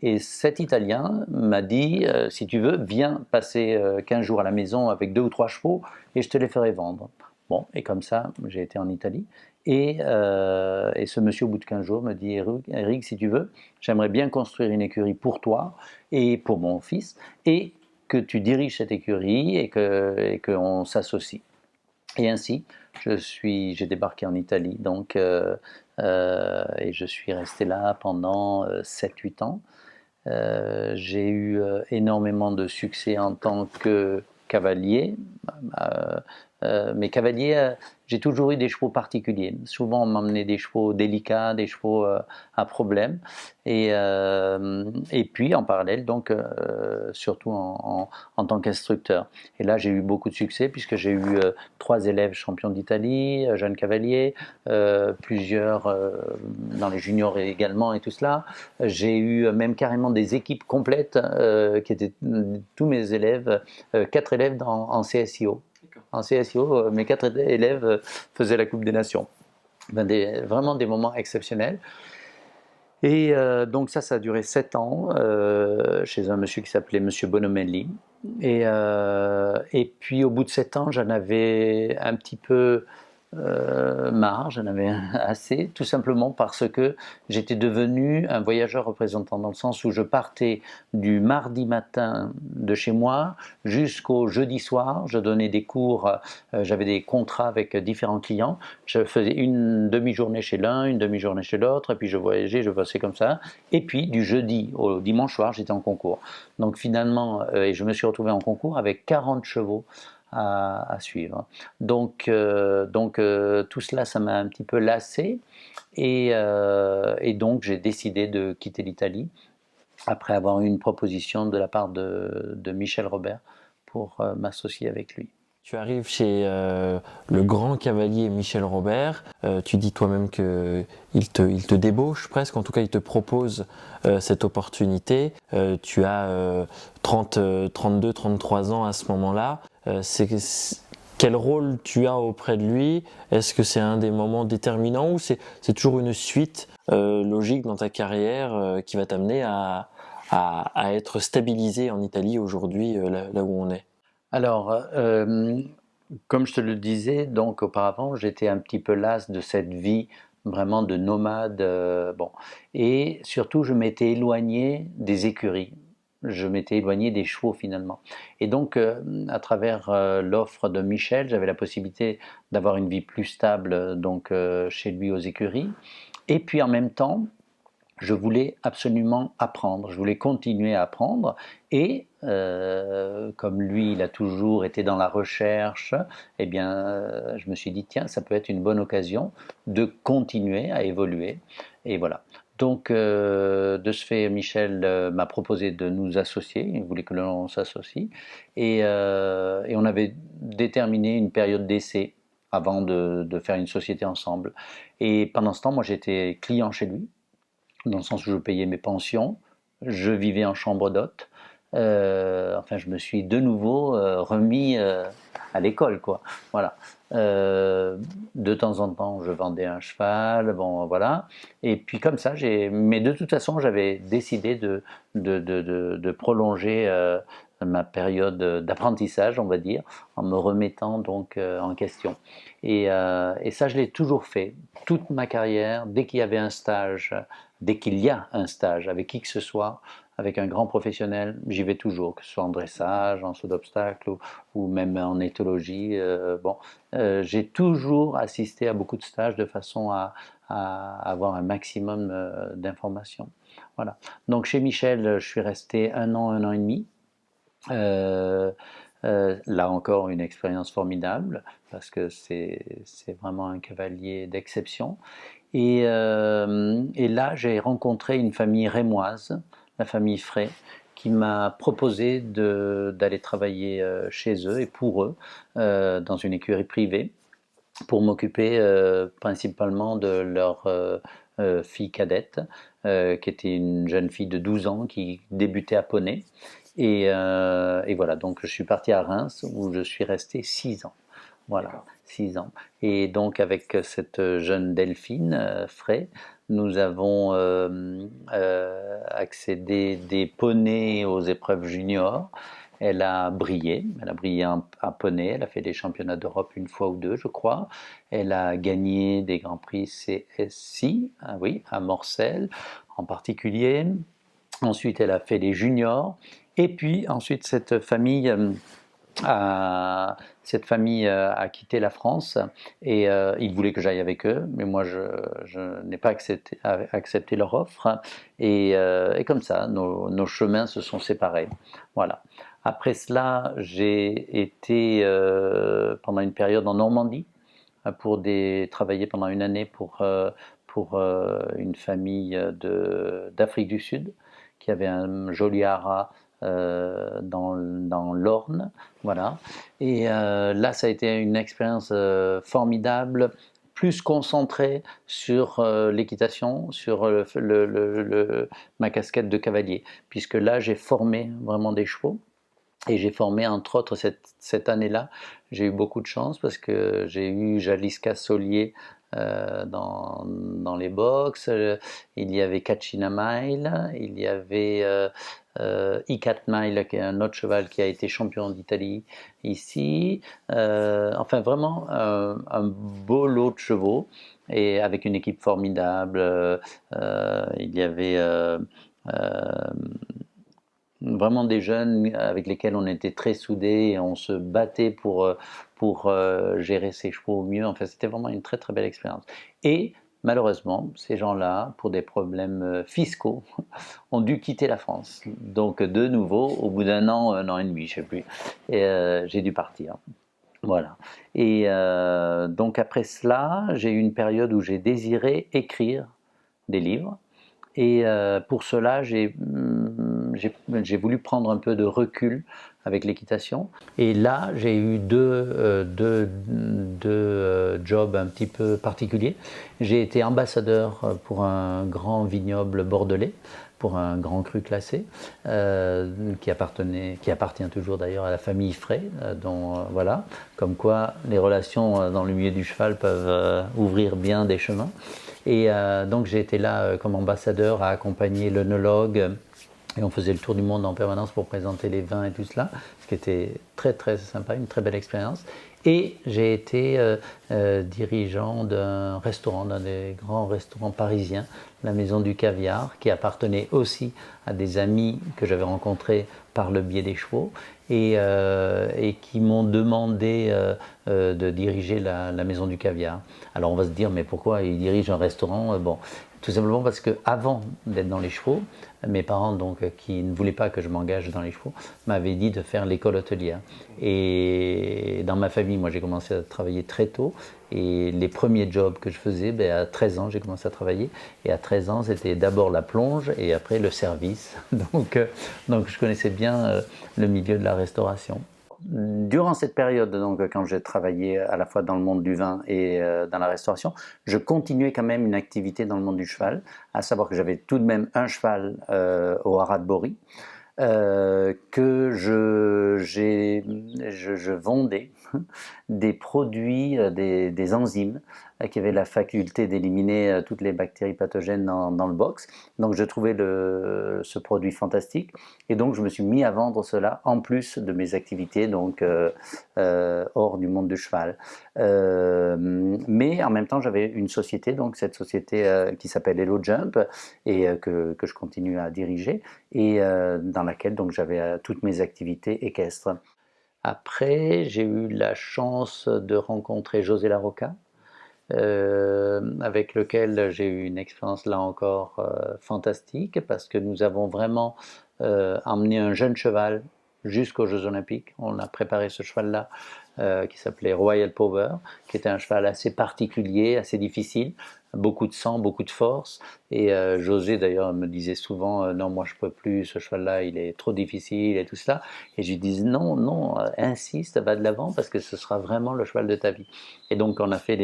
[SPEAKER 2] Et cet Italien m'a dit, si tu veux, viens passer 15 jours à la maison avec 2 ou 3 chevaux et je te les ferai vendre. Bon, et comme ça, j'ai été en Italie. Et ce monsieur, au bout de 15 jours, me dit, Eric, si tu veux, j'aimerais bien construire une écurie pour toi et pour mon fils, et que tu diriges cette écurie et qu'on s'associe. Et ainsi, j'ai débarqué en Italie, donc, et je suis resté là pendant 7-8 ans. J'ai eu énormément de succès en tant que cavalier. Mais cavalier, j'ai toujours eu des chevaux particuliers. Souvent, on m'emmenait des chevaux délicats, des chevaux à problème. Et puis, en parallèle, donc, surtout en tant qu'instructeur. Et là, j'ai eu beaucoup de succès puisque j'ai eu 3 élèves champions d'Italie, jeunes cavaliers, plusieurs dans les juniors également et tout cela. J'ai eu même carrément des équipes complètes qui étaient tous mes élèves, 4 élèves en CSIO. En CSIO, mes 4 élèves faisaient la Coupe des Nations. Vraiment des moments exceptionnels. Et donc ça a duré 7 ans chez un monsieur qui s'appelait Monsieur Bonomelli. Et puis au bout de 7 ans, j'en avais un petit peu marre, j'en avais assez, tout simplement parce que j'étais devenu un voyageur représentant, dans le sens où je partais du mardi matin de chez moi jusqu'au jeudi soir. Je donnais des cours, j'avais des contrats avec différents clients, je faisais une demi-journée chez l'un, une demi-journée chez l'autre, et puis je voyageais, je bossais comme ça, et puis du jeudi au dimanche soir, j'étais en concours. Donc finalement, et je me suis retrouvé en concours avec 40 chevaux à suivre. Donc tout cela, ça m'a un petit peu lassé, et donc j'ai décidé de quitter l'Italie après avoir eu une proposition de la part de Michel Robert pour m'associer avec lui.
[SPEAKER 1] Tu arrives chez le grand cavalier Michel Robert, tu dis toi-même qu'il te débauche presque, en tout cas il te propose cette opportunité. Tu as 32, 33 ans à ce moment-là. Quel rôle tu as auprès de lui? Est-ce que c'est un des moments déterminants ou c'est toujours une suite logique dans ta carrière qui va t'amener à être stabilisé en Italie aujourd'hui, là où on est?
[SPEAKER 2] Alors, comme je te le disais, donc auparavant, j'étais un petit peu las de cette vie vraiment de nomade, bon, et surtout, je m'étais éloigné des écuries. Je m'étais éloigné des chevaux finalement. Et donc, à travers l'offre de Michel, j'avais la possibilité d'avoir une vie plus stable donc chez lui aux écuries. Et puis en même temps, je voulais absolument apprendre, je voulais continuer à apprendre et comme lui il a toujours été dans la recherche, eh bien je me suis dit tiens ça peut être une bonne occasion de continuer à évoluer et voilà. Donc de ce fait Michel m'a proposé de nous associer, il voulait que l'on s'associe et on avait déterminé une période d'essai avant de faire une société ensemble et pendant ce temps moi j'étais client chez lui dans le sens où je payais mes pensions, je vivais en chambre d'hôte. Enfin, je me suis de nouveau remis à l'école, quoi. Voilà. De temps en temps, je vendais un cheval, bon, voilà. Et puis comme ça, mais de toute façon, j'avais décidé de prolonger ma période d'apprentissage, on va dire, en me remettant donc en question. Et ça, je l'ai toujours fait, toute ma carrière, dès qu'il y avait un stage, dès qu'il y a un stage avec qui que ce soit, avec un grand professionnel, j'y vais toujours, que ce soit en dressage, en saut d'obstacle ou même en éthologie. Bon, j'ai toujours assisté à beaucoup de stages de façon à avoir un maximum d'informations. Voilà. Donc chez Michel, je suis resté un an et demi. Euh, Là encore, une expérience formidable parce que c'est vraiment un cavalier d'exception. Et là, j'ai rencontré une famille rémoise, la famille Frey, qui m'a proposé d'aller travailler chez eux et pour eux, dans une écurie privée, pour m'occuper principalement de leur fille cadette, qui était une jeune fille de 12 ans qui débutait à poney. Et voilà, donc je suis parti à Reims où je suis resté 6 ans. Voilà, 6 ans. Et donc avec cette jeune Delphine Frey, nous avons accédé des poneys aux épreuves juniors. Elle a brillé en poney, elle a fait des championnats d'Europe une fois ou deux, je crois. Elle a gagné des grands prix CSI, ah oui, à Morcelles en particulier. Ensuite, elle a fait les juniors. Et puis ensuite, cette famille a quitté la France et ils voulaient que j'aille avec eux, mais moi je n'ai pas accepté leur offre et comme ça nos chemins se sont séparés. Voilà. Après cela, j'ai été pendant une période en Normandie travailler pendant une année pour une famille d'Afrique du Sud qui avait un joli haras dans l'Orne, voilà. Et là, ça a été une expérience formidable, plus concentrée sur l'équitation, sur ma casquette de cavalier, puisque là, j'ai formé vraiment des chevaux. Et j'ai formé, entre autres, cette année-là, j'ai eu beaucoup de chance parce que j'ai eu Jaliska Solier dans les box. Il y avait Kachina Mile, il y avait Icat Mile, qui est un autre cheval qui a été champion d'Italie ici. Enfin, vraiment un beau lot de chevaux et avec une équipe formidable. Il y avait vraiment des jeunes avec lesquels on était très soudés et on se battait pour gérer ses chevaux au mieux. Enfin, c'était vraiment une très très belle expérience. Et malheureusement, ces gens-là, pour des problèmes fiscaux, ont dû quitter la France. Donc de nouveau, au bout d'un an et demi, je ne sais plus, j'ai dû partir. Voilà. Et donc après cela, j'ai eu une période où j'ai désiré écrire des livres. Et pour cela, j'ai voulu prendre un peu de recul avec l'équitation. Et là, j'ai eu deux jobs un petit peu particuliers. J'ai été ambassadeur pour un grand vignoble bordelais, pour un grand cru classé, qui appartient toujours d'ailleurs à la famille Frey, voilà, comme quoi les relations dans le milieu du cheval peuvent ouvrir bien des chemins. Et donc j'ai été là comme ambassadeur à accompagner l'œnologue. Et on faisait le tour du monde en permanence pour présenter les vins et tout cela, ce qui était très très sympa, une très belle expérience. Et j'ai été dirigeant d'un restaurant, d'un des grands restaurants parisiens, la Maison du Caviar, qui appartenait aussi à des amis que j'avais rencontrés par le biais des chevaux et qui m'ont demandé de diriger la Maison du Caviar. Alors on va se dire, mais pourquoi ils dirigent un restaurant? Bon, tout simplement parce qu'avant d'être dans les chevaux, mes parents, donc, qui ne voulaient pas que je m'engage dans les chevaux, m'avaient dit de faire l'école hôtelière. Et dans ma famille, moi j'ai commencé à travailler très tôt. Et les premiers jobs que je faisais, à 13 ans, j'ai commencé à travailler. Et à 13 ans, c'était d'abord la plonge et après le service. Donc je connaissais bien le milieu de la restauration. Durant cette période, donc, quand j'ai travaillé à la fois dans le monde du vin et dans la restauration, je continuais quand même une activité dans le monde du cheval, à savoir que j'avais tout de même un cheval au Haras de Bory, que je vendais des produits, des enzymes qui avaient la faculté d'éliminer toutes les bactéries pathogènes dans le box. Donc je trouvais ce produit fantastique et donc je me suis mis à vendre cela en plus de mes activités donc hors du monde du cheval. Mais en même temps j'avais une société, donc cette société qui s'appelle Hello Jump et que je continue à diriger et dans laquelle donc j'avais toutes mes activités équestres. Après, j'ai eu la chance de rencontrer José Larroca, avec lequel j'ai eu une expérience là encore fantastique, parce que nous avons vraiment emmené un jeune cheval jusqu'aux Jeux Olympiques. On a préparé ce cheval-là qui s'appelait Royal Power, qui était un cheval assez particulier, assez difficile, beaucoup de sang, beaucoup de force. Et José d'ailleurs me disait souvent non, moi je peux plus, ce cheval-là il est trop difficile et tout cela. Et je lui disais non, insiste, va de l'avant parce que ce sera vraiment le cheval de ta vie. Et donc on a fait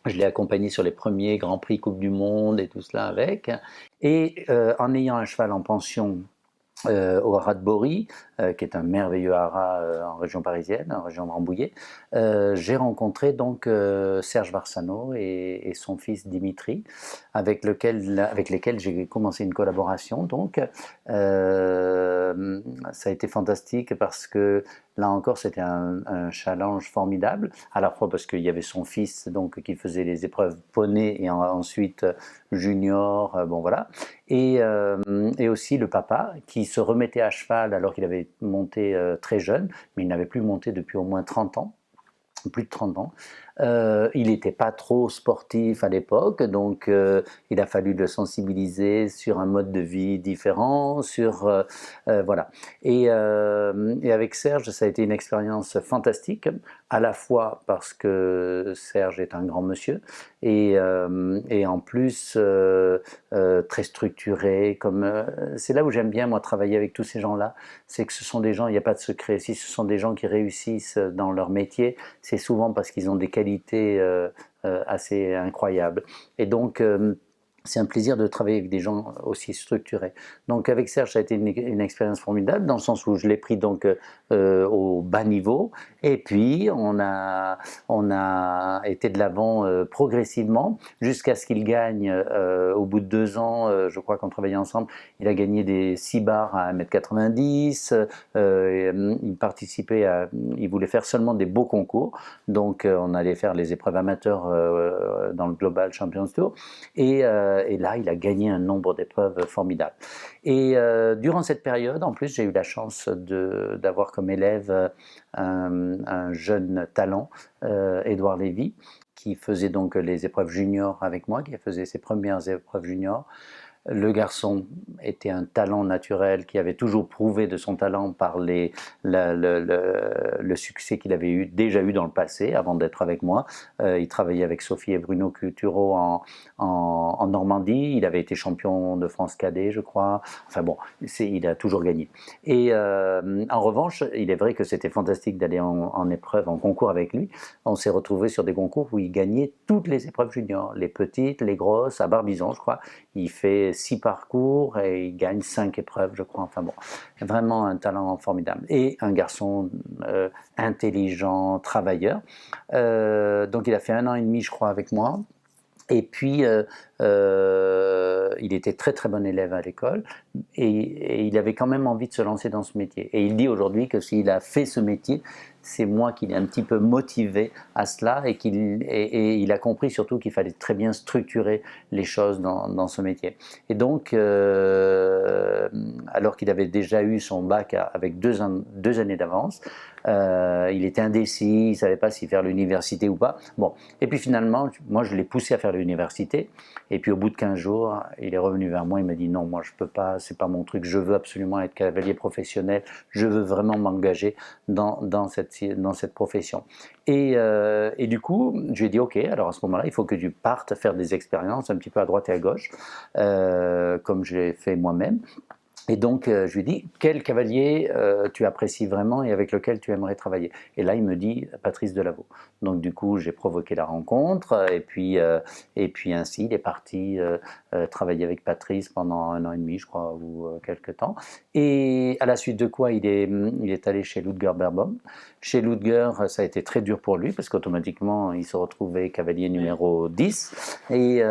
[SPEAKER 2] je l'ai accompagné sur les premiers Grands Prix Coupe du Monde et tout cela avec. Et en ayant un cheval en pension au Haras de Bory, qui est un merveilleux haras en région parisienne, en région de Rambouillet, j'ai rencontré donc Serge Varsano et son fils Dimitri, avec lesquels j'ai commencé une collaboration. Donc, ça a été fantastique parce que là encore, c'était un challenge formidable, à la fois parce qu'il y avait son fils donc, qui faisait les épreuves poney et ensuite junior, bon voilà, et aussi le papa qui se remettait à cheval alors qu'il avait monté très jeune, mais il n'avait plus monté depuis au moins 30 ans, plus de 30 ans. Il n'était pas trop sportif à l'époque, donc il a fallu le sensibiliser sur un mode de vie différent, voilà. Et avec Serge, ça a été une expérience fantastique, à la fois parce que Serge est un grand monsieur, et en plus très structuré. C'est là où j'aime bien moi travailler avec tous ces gens-là, c'est que ce sont des gens, il n'y a pas de secret. Si ce sont des gens qui réussissent dans leur métier, c'est souvent parce qu'ils ont des qualités assez incroyables. Et donc, c'est un plaisir de travailler avec des gens aussi structurés. Donc avec Serge, ça a été une expérience formidable, dans le sens où je l'ai pris donc au bas niveau, et puis on a été de l'avant progressivement, jusqu'à ce qu'il gagne, au bout de 2 ans, je crois qu'on travaillait ensemble, il a gagné des 6 bars à 1m90, il participait il voulait faire seulement des beaux concours, donc on allait faire les épreuves amateurs dans le Global Champions Tour, et là, il a gagné un nombre d'épreuves formidables. Et durant cette période, en plus, j'ai eu la chance d'avoir comme élève un jeune talent, Édouard Lévy, qui faisait donc les épreuves juniors avec moi, qui faisait ses premières épreuves juniors. Le garçon était un talent naturel qui avait toujours prouvé de son talent par le succès qu'il avait déjà eu dans le passé avant d'être avec moi. Il travaillait avec Sophie et Bruno Culturo en Normandie. Il avait été champion de France cadet, je crois. Enfin bon, il a toujours gagné. Et en revanche, il est vrai que c'était fantastique d'aller en épreuve, en concours avec lui. On s'est retrouvés sur des concours où il gagnait toutes les épreuves juniors, les petites, les grosses, à Barbizon, je crois. Il fait 6 parcours et il gagne 5 épreuves, je crois. Enfin bon, vraiment un talent formidable. Et un garçon intelligent, travailleur. Donc il a fait 1 an et demi, je crois, avec moi. Et puis, il était très très bon élève à l'école et il avait quand même envie de se lancer dans ce métier. Et il dit aujourd'hui que s'il a fait ce métier, c'est moi qui l'ai un petit peu motivé à cela et il a compris surtout qu'il fallait très bien structurer les choses dans ce métier. Et donc, alors qu'il avait déjà eu son bac avec 2 années d'avance, il était indécis, il ne savait pas s'il faire l'université ou pas. Bon. Et puis finalement, moi je l'ai poussé à faire l'université. Et puis au bout de 15 jours, il est revenu vers moi, il m'a dit non, moi je peux pas, c'est pas mon truc, je veux absolument être cavalier professionnel, je veux vraiment m'engager dans cette profession. Et du coup, je lui ai dit ok, alors à ce moment-là, il faut que tu partes faire des expériences un petit peu à droite et à gauche, comme je l'ai fait moi-même. Et donc, je lui ai dit, quel cavalier tu apprécies vraiment et avec lequel tu aimerais travailler? Et là, il me dit, Patrice Delaveau. Donc, du coup, j'ai provoqué la rencontre et puis ainsi, il est parti travailler avec Patrice pendant 1 an et demi, je crois, ou quelques temps. Et à la suite de quoi, il est allé chez Ludger Beerbohm. Chez Ludger, ça a été très dur pour lui parce qu'automatiquement, il se retrouvait cavalier numéro 10. Et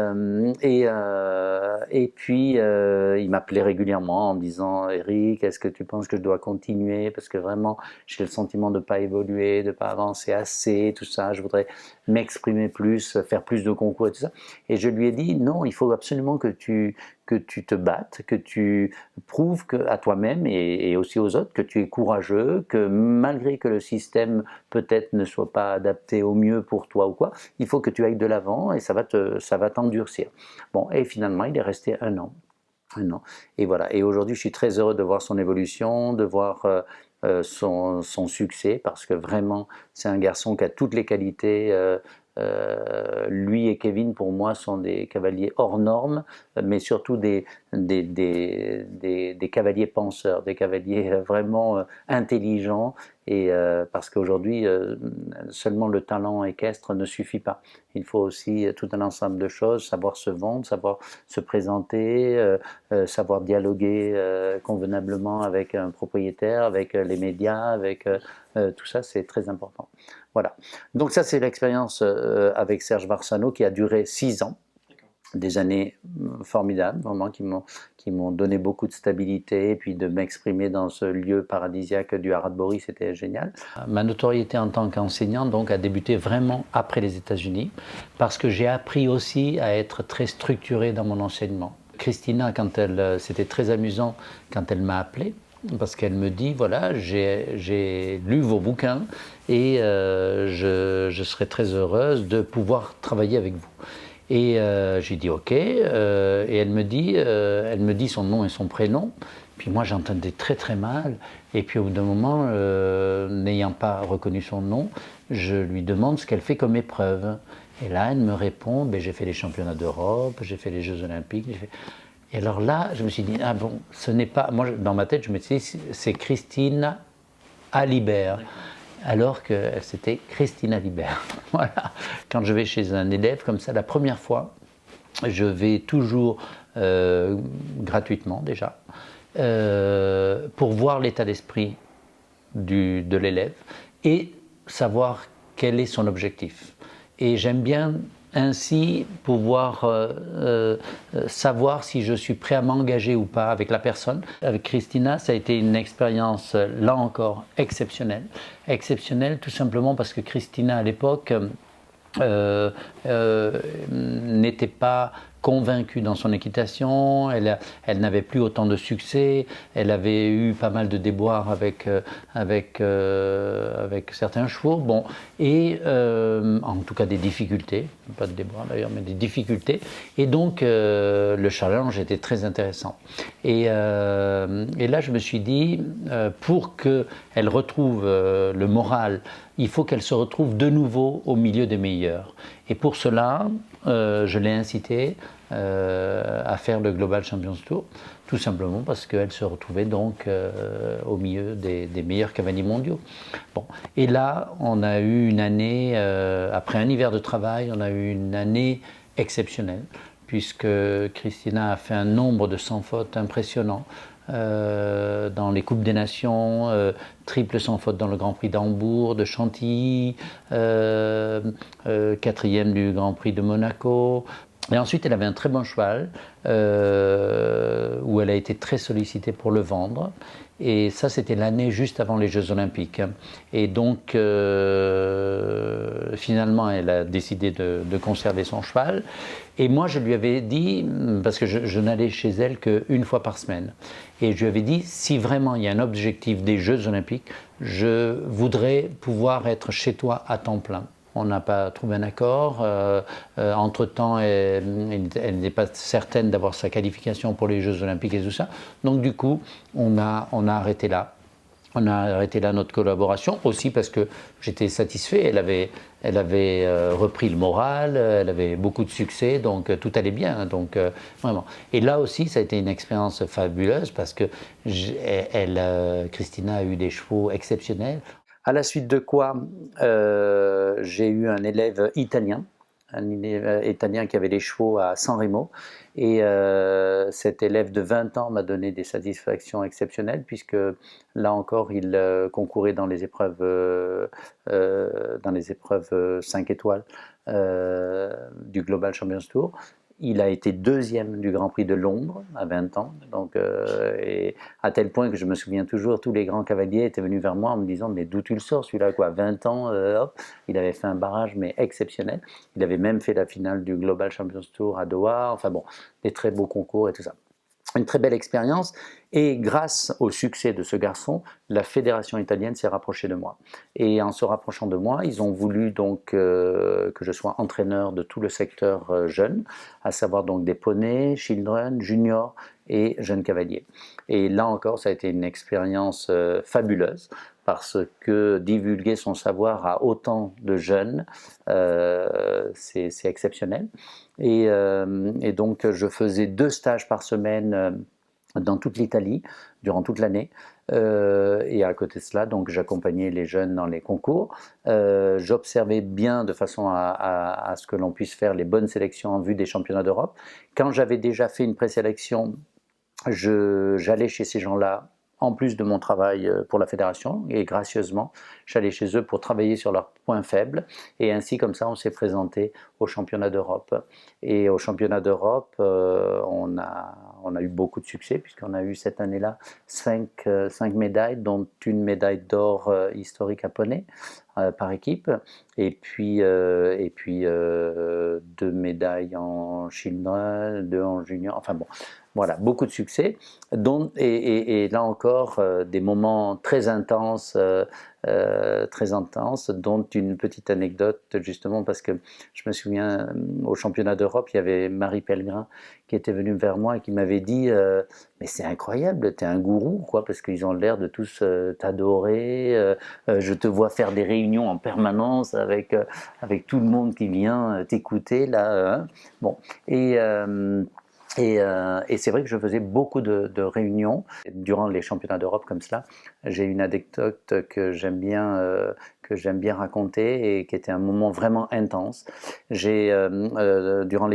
[SPEAKER 2] puis, il m'appelait régulièrement en me disant Eric, est-ce que tu penses que je dois continuer parce que vraiment j'ai le sentiment de ne pas évoluer, de ne pas avancer assez, tout ça, je voudrais m'exprimer plus, faire plus de concours et tout ça. Et je lui ai dit non, il faut absolument que tu te battes, que tu prouves à toi-même et aussi aux autres que tu es courageux, que malgré que le système peut-être ne soit pas adapté au mieux pour toi ou quoi, il faut que tu ailles de l'avant et ça va t'endurcir. Bon, et finalement il est resté 1 an. 1 an. Et voilà. Et aujourd'hui, je suis très heureux de voir son évolution, de voir son succès, parce que vraiment, c'est un garçon qui a toutes les qualités. Lui et Kevin, pour moi, sont des cavaliers hors normes, mais surtout des cavaliers penseurs, des cavaliers vraiment intelligents. Et parce qu'aujourd'hui, seulement le talent équestre ne suffit pas. Il faut aussi tout un ensemble de choses, savoir se vendre, savoir se présenter, savoir dialoguer convenablement avec un propriétaire, avec les médias, avec tout ça, c'est très important. Voilà. Donc ça, c'est l'expérience avec Serge Varsano qui a duré 6 ans. Des années formidables, vraiment, qui m'ont donné beaucoup de stabilité, et puis de m'exprimer dans ce lieu paradisiaque du Haradbori, c'était génial. Ma notoriété en tant qu'enseignant donc a débuté vraiment après les États-Unis, parce que j'ai appris aussi à être très structuré dans mon enseignement. Christina, c'était très amusant quand elle m'a appelé, parce qu'elle me dit, voilà, j'ai lu vos bouquins et je serais très heureuse de pouvoir travailler avec vous. Et j'ai dit ok, et elle me dit son nom et son prénom, puis moi j'entendais très très mal, et puis au bout d'un moment, n'ayant pas reconnu son nom, je lui demande ce qu'elle fait comme épreuve. Et là elle me répond, ben, j'ai fait les championnats d'Europe, j'ai fait les Jeux Olympiques, Et alors là je me suis dit, ah bon, ce n'est pas, moi dans ma tête je me suis dit, c'est Christine Alibert. Alors que c'était Christina Libert. Voilà. Quand je vais chez un élève comme ça, la première fois, je vais toujours gratuitement déjà, pour voir l'état d'esprit de l'élève et savoir quel est son objectif. Et j'aime bien ainsi pouvoir savoir si je suis prêt à m'engager ou pas avec la personne. Avec Christina, ça a été une expérience, là encore, exceptionnelle. Exceptionnelle tout simplement parce que Christina, à l'époque, n'était pas convaincue dans son équitation, elle n'avait plus autant de succès, elle avait eu pas mal de déboires avec certains chevaux, bon, et en tout cas des difficultés, pas de déboires d'ailleurs, mais des difficultés, et donc le challenge était très intéressant. Et là je me suis dit, pour qu'elle retrouve le moral, il faut qu'elle se retrouve de nouveau au milieu des meilleurs. Et pour cela, je l'ai incitée à faire le Global Champions Tour, tout simplement parce qu'elle se retrouvait donc au milieu des meilleurs cavaliers mondiaux. Bon. Et là, on a eu une année, après un hiver de travail, on a eu une année exceptionnelle, puisque Christina a fait un nombre de sans faute impressionnant. Dans les Coupes des Nations, triple sans faute dans le Grand Prix d'Hambourg, de Chantilly, quatrième du Grand Prix de Monaco. Et ensuite, elle avait un très bon cheval où elle a été très sollicitée pour le vendre. Et ça, c'était l'année juste avant les Jeux Olympiques. Et donc, finalement, elle a décidé de conserver son cheval. Et moi, je lui avais dit, parce que je n'allais chez elle qu'une fois par semaine, et je lui avais dit, si vraiment il y a un objectif des Jeux Olympiques, je voudrais pouvoir être chez toi à temps plein. On n'a pas trouvé un accord. Entre-temps, elle n'est pas certaine d'avoir sa qualification pour les Jeux Olympiques et tout ça. Donc du coup, on a arrêté là. On a arrêté là notre collaboration, aussi parce que j'étais satisfait. Elle avait repris le moral, elle avait beaucoup de succès, donc tout allait bien. Donc, vraiment. Et là aussi, ça a été une expérience fabuleuse parce que Christina a eu des chevaux exceptionnels. À la suite de quoi, j'ai eu un élève italien qui avait les chevaux à San Remo. Et cet élève de 20 ans m'a donné des satisfactions exceptionnelles, puisque là encore, il concourait dans les épreuves 5 étoiles du Global Champions Tour. Il a été deuxième du Grand Prix de Londres à 20 ans, donc, et à tel point que je me souviens toujours, tous les grands cavaliers étaient venus vers moi en me disant « mais d'où tu le sors celui-là, quoi, 20 ans, hop ». Il avait fait un barrage mais exceptionnel, il avait même fait la finale du Global Champions Tour à Doha, enfin bon, des très beaux concours et tout ça. Une très belle expérience, et grâce au succès de ce garçon, la fédération italienne s'est rapprochée de moi. Et en se rapprochant de moi, ils ont voulu donc que je sois entraîneur de tout le secteur jeune, à savoir donc des poneys, children, juniors et jeunes cavaliers. Et là encore, ça a été une expérience fabuleuse, parce que divulguer son savoir à autant de jeunes, c'est exceptionnel. Et donc je faisais 2 stages par semaine dans toute l'Italie, durant toute l'année. Et à côté de cela, donc j'accompagnais les jeunes dans les concours. J'observais bien de façon à ce que l'on puisse faire les bonnes sélections en vue des championnats d'Europe. Quand j'avais déjà fait une présélection, j'allais chez ces gens-là, en plus de mon travail pour la fédération, et gracieusement, j'allais chez eux pour travailler sur leurs points faibles, et ainsi comme ça on s'est présenté au championnat d'Europe. Et au championnat d'Europe, on a eu beaucoup de succès, puisqu'on a eu cette année-là 5 médailles, dont une médaille d'or historique à poney par équipe, et puis 2 médailles en children, 2 en junior, enfin bon. Voilà, beaucoup de succès, et là encore des moments très intenses, dont une petite anecdote justement, parce que je me souviens au championnat d'Europe, il y avait Marie Pellegrin qui était venue vers moi et qui m'avait dit mais c'est incroyable, t'es un gourou, quoi, parce qu'ils ont l'air de tous t'adorer, je te vois faire des réunions en permanence avec tout le monde qui vient t'écouter là, hein. Bon, et c'est vrai que je faisais beaucoup de réunions durant les championnats d'Europe comme cela. J'ai une anecdote que j'aime bien raconter, et qui était un moment vraiment intense. Durant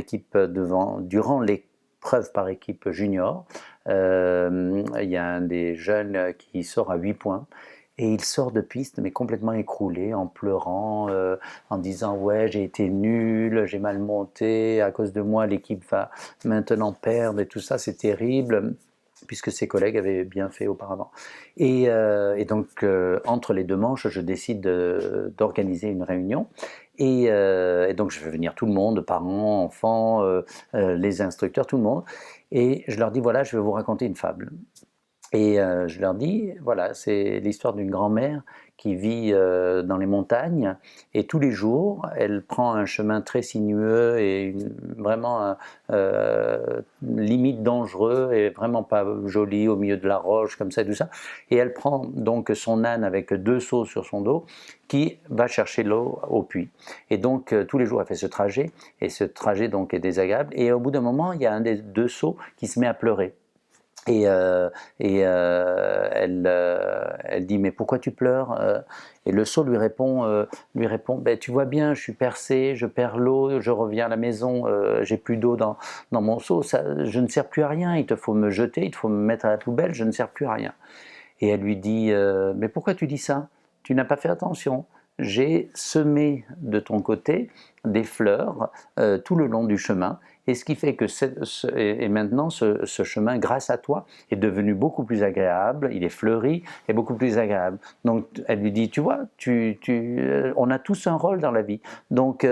[SPEAKER 2] l'épreuve par équipe junior, il y a un des jeunes qui sort à 8 points. Et il sort de piste, mais complètement écroulé, en pleurant, en disant « ouais, j'ai été nul, j'ai mal monté, à cause de moi, l'équipe va maintenant perdre, et tout ça, c'est terrible », puisque ses collègues avaient bien fait auparavant. Et donc, entre les 2 manches, je décide d'organiser une réunion. Et donc je fais venir tout le monde, parents, enfants, les instructeurs, tout le monde. Et je leur dis, voilà, je vais vous raconter une fable. Et je leur dis, voilà, c'est l'histoire d'une grand-mère qui vit dans les montagnes et tous les jours, elle prend un chemin très sinueux et vraiment limite dangereux et vraiment pas joli au milieu de la roche comme ça et tout ça. Et elle prend donc son âne avec 2 seaux sur son dos qui va chercher l'eau au puits. Et donc tous les jours, elle fait ce trajet et ce trajet donc est désagréable. Et au bout d'un moment, il y a un des 2 seaux qui se met à pleurer. Et elle dit mais pourquoi tu pleures? Et le seau lui répond ben, tu vois bien, je suis percé, je perds l'eau, je reviens à la maison, j'ai plus d'eau dans mon seau, je ne sers plus à rien, il te faut me jeter, il te faut me mettre à la poubelle, je ne sers plus à rien. Et elle lui dit mais pourquoi tu dis ça? Tu n'as pas fait attention. J'ai semé de ton côté des fleurs tout le long du chemin. Et ce qui fait que maintenant, ce chemin, grâce à toi, est devenu beaucoup plus agréable, il est fleuri et beaucoup plus agréable. Donc elle lui dit, tu vois, on a tous un rôle dans la vie. Donc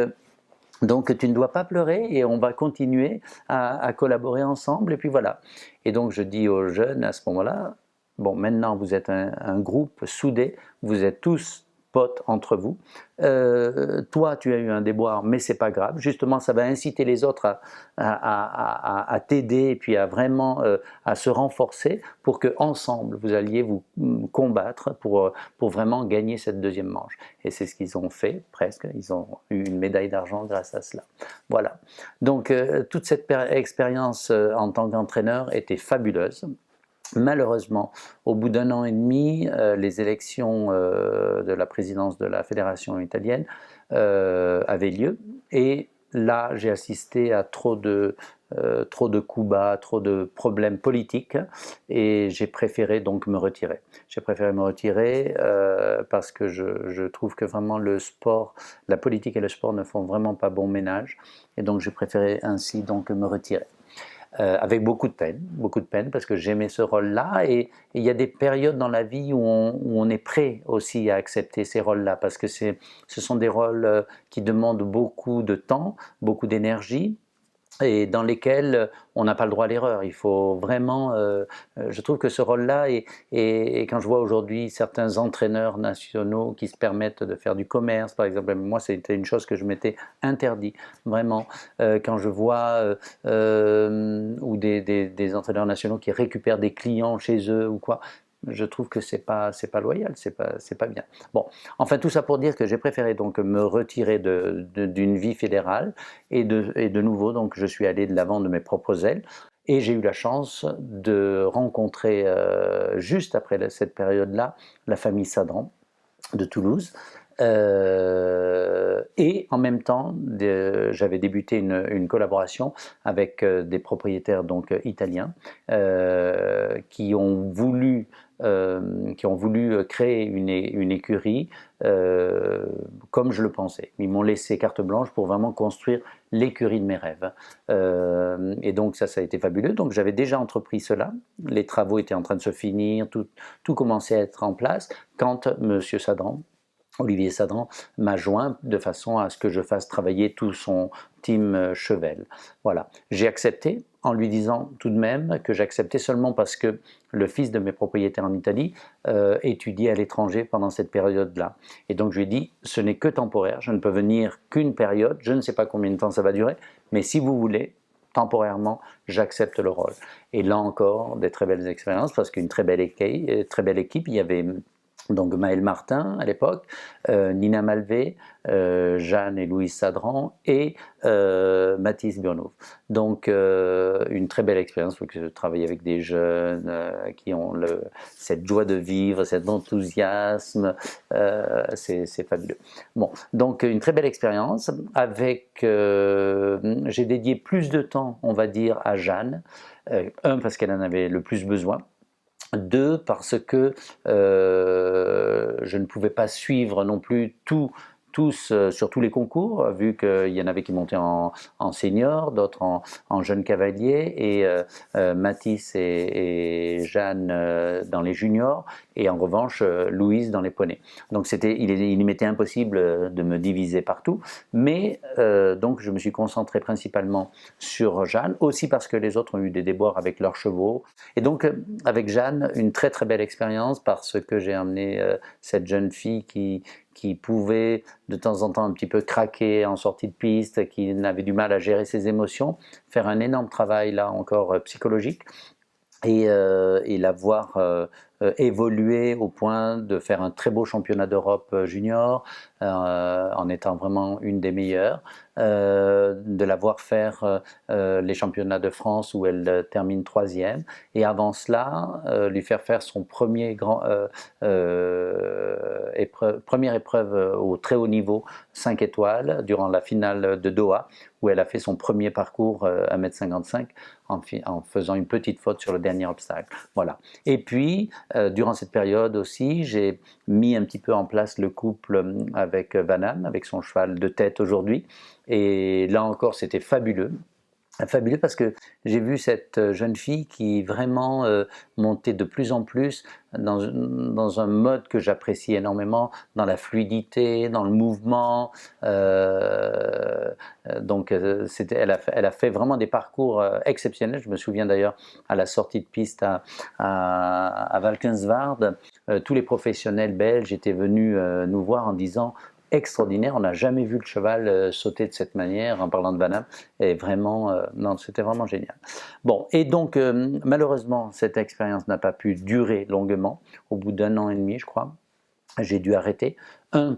[SPEAKER 2] tu ne dois pas pleurer et on va continuer à collaborer ensemble. Et puis voilà. Et donc je dis aux jeunes à ce moment-là, bon, maintenant vous êtes un groupe soudé, vous êtes tous potes entre vous. Toi, tu as eu un déboire, mais c'est pas grave. Justement, ça va inciter les autres à t'aider et puis à vraiment à se renforcer pour que ensemble vous alliez vous combattre pour vraiment gagner cette deuxième manche. Et c'est ce qu'ils ont fait presque. Ils ont eu une médaille d'argent grâce à cela. Voilà. Donc toute cette expérience en tant qu'entraîneur était fabuleuse. Malheureusement, au bout d'1 an et demi, les élections de la présidence de la fédération italienne avaient lieu et là j'ai assisté à trop de coups bas, trop de problèmes politiques et j'ai préféré donc me retirer. J'ai préféré me retirer parce que je trouve que vraiment le sport, la politique et le sport ne font vraiment pas bon ménage et donc j'ai préféré ainsi donc me retirer. Avec beaucoup de peine parce que j'aimais ce rôle-là et il y a des périodes dans la vie où on est prêt aussi à accepter ces rôles-là parce que ce sont des rôles qui demandent beaucoup de temps, beaucoup d'énergie et dans lesquels on n'a pas le droit à l'erreur. Il faut vraiment, je trouve que ce rôle-là, et quand je vois aujourd'hui certains entraîneurs nationaux qui se permettent de faire du commerce, par exemple, moi c'était une chose que je m'étais interdit, vraiment. Quand je vois ou des entraîneurs nationaux qui récupèrent des clients chez eux ou quoi, je trouve que c'est pas loyal, c'est pas bien. Bon, enfin tout ça pour dire que j'ai préféré donc me retirer d'une vie fédérale et de nouveau donc je suis allé de l'avant de mes propres ailes et j'ai eu la chance de rencontrer juste après cette période-là la famille Sadran de Toulouse. Et en même temps, j'avais débuté une collaboration avec des propriétaires donc italiens qui ont voulu créer une écurie comme je le pensais. Ils m'ont laissé carte blanche pour vraiment construire l'écurie de mes rêves. Et donc ça a été fabuleux. Donc j'avais déjà entrepris cela. Les travaux étaient en train de se finir, tout commençait à être en place quand Monsieur Sadran, Olivier Sadran, m'a joint de façon à ce que je fasse travailler tout son team Chevelle. Voilà. J'ai accepté en lui disant tout de même que j'acceptais seulement parce que le fils de mes propriétaires en Italie étudiait à l'étranger pendant cette période-là. Et donc je lui ai dit, ce n'est que temporaire, je ne peux venir qu'une période, je ne sais pas combien de temps ça va durer, mais si vous voulez, temporairement, j'accepte le rôle. Et là encore, des très belles expériences parce qu'une très belle équipe, il y avait donc Maël Martin à l'époque, Nina Malvé, Jeanne et Louise Sadran et Mathis Burnov. Donc une très belle expérience, parce que je travaille avec des jeunes qui ont cette joie de vivre, cet enthousiasme, c'est fabuleux. Bon, donc une très belle expérience avec, j'ai dédié plus de temps, on va dire, à Jeanne, parce qu'elle en avait le plus besoin. 2, parce que je ne pouvais pas suivre non plus tout tous sur tous les concours, vu qu'il y en avait qui montaient en senior, d'autres en jeune cavalier, et Mathis et Jeanne dans les juniors, et en revanche Louise dans les poneys. Donc il m'était impossible de me diviser partout, mais donc je me suis concentré principalement sur Jeanne, aussi parce que les autres ont eu des déboires avec leurs chevaux. Et donc avec Jeanne, une très très belle expérience, parce que j'ai emmené cette jeune fille qui pouvait de temps en temps un petit peu craquer en sortie de piste, qui avait du mal à gérer ses émotions, faire un énorme travail là encore psychologique, et la voir évoluer au point de faire un très beau championnat d'Europe junior, en étant vraiment une des meilleures, de la voir faire les championnats de France où elle termine 3e, et avant cela lui faire faire son premier première épreuve au très haut niveau, 5 étoiles, durant la finale de Doha, où elle a fait son premier parcours 1,55 m en faisant une petite faute sur le dernier obstacle. Voilà. Et puis, durant cette période aussi, j'ai mis un petit peu en place le couple avec Vanham, avec son cheval de tête aujourd'hui. Et là encore, c'était fabuleux. Fabuleux, parce que j'ai vu cette jeune fille qui vraiment montait de plus en plus dans un mode que j'apprécie énormément, dans la fluidité, dans le mouvement. Donc elle a fait vraiment des parcours exceptionnels. Je me souviens d'ailleurs, à la sortie de piste à Valkenswaard, tous les professionnels belges étaient venus nous voir en disant: extraordinaire, on n'a jamais vu le cheval sauter de cette manière, en parlant de Vanham, et vraiment, non, c'était vraiment génial. Bon, et donc malheureusement, cette expérience n'a pas pu durer longuement. Au bout d'1 an et demi, je crois, j'ai dû arrêter.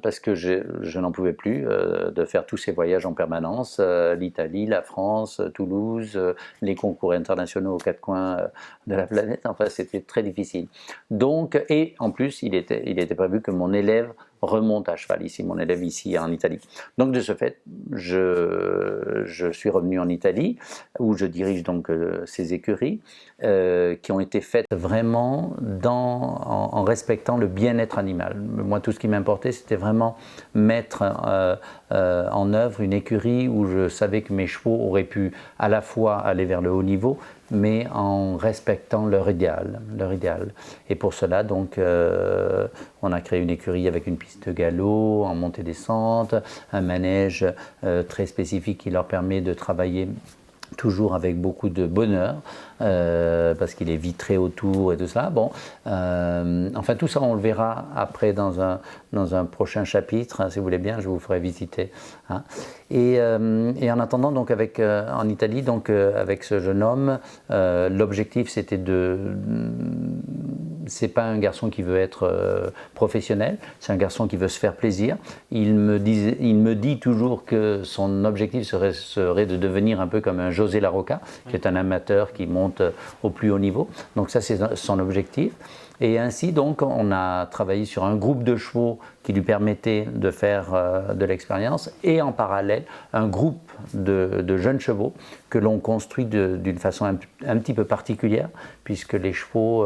[SPEAKER 2] Parce que je n'en pouvais plus de faire tous ces voyages en permanence, l'Italie, la France, Toulouse, les concours internationaux aux 4 coins de la planète. Enfin, c'était très difficile. Donc, et en plus, il était prévu que mon élève remonte à cheval ici, mon élève ici en Italie. Donc de ce fait, je suis revenu en Italie, où je dirige donc ces écuries qui ont été faites vraiment en respectant le bien-être animal. Moi, tout ce qui m'importait, c'était vraiment mettre en œuvre une écurie où je savais que mes chevaux auraient pu à la fois aller vers le haut niveau, mais en respectant leur idéal. Et pour cela, donc, on a créé une écurie avec une piste de galop, en montée-descente, un manège très spécifique qui leur permet de travailler toujours avec beaucoup de bonheur, parce qu'il est vitré autour et tout ça. Bon, enfin tout ça on le verra après dans un prochain chapitre, hein, si vous voulez bien, je vous ferai visiter. Hein. Et en attendant, donc en Italie, donc avec ce jeune homme, l'objectif c'était c'est pas un garçon qui veut être professionnel, c'est un garçon qui veut se faire plaisir. Il me dit toujours que son objectif serait de devenir un peu comme un José Larroca, qui est un amateur qui monte au plus haut niveau. Donc ça, c'est son objectif. Et ainsi, donc, on a travaillé sur un groupe de chevaux qui lui permettait de faire de l'expérience, et en parallèle, un groupe de jeunes chevaux que l'on construit d'une façon un petit peu particulière, puisque les chevaux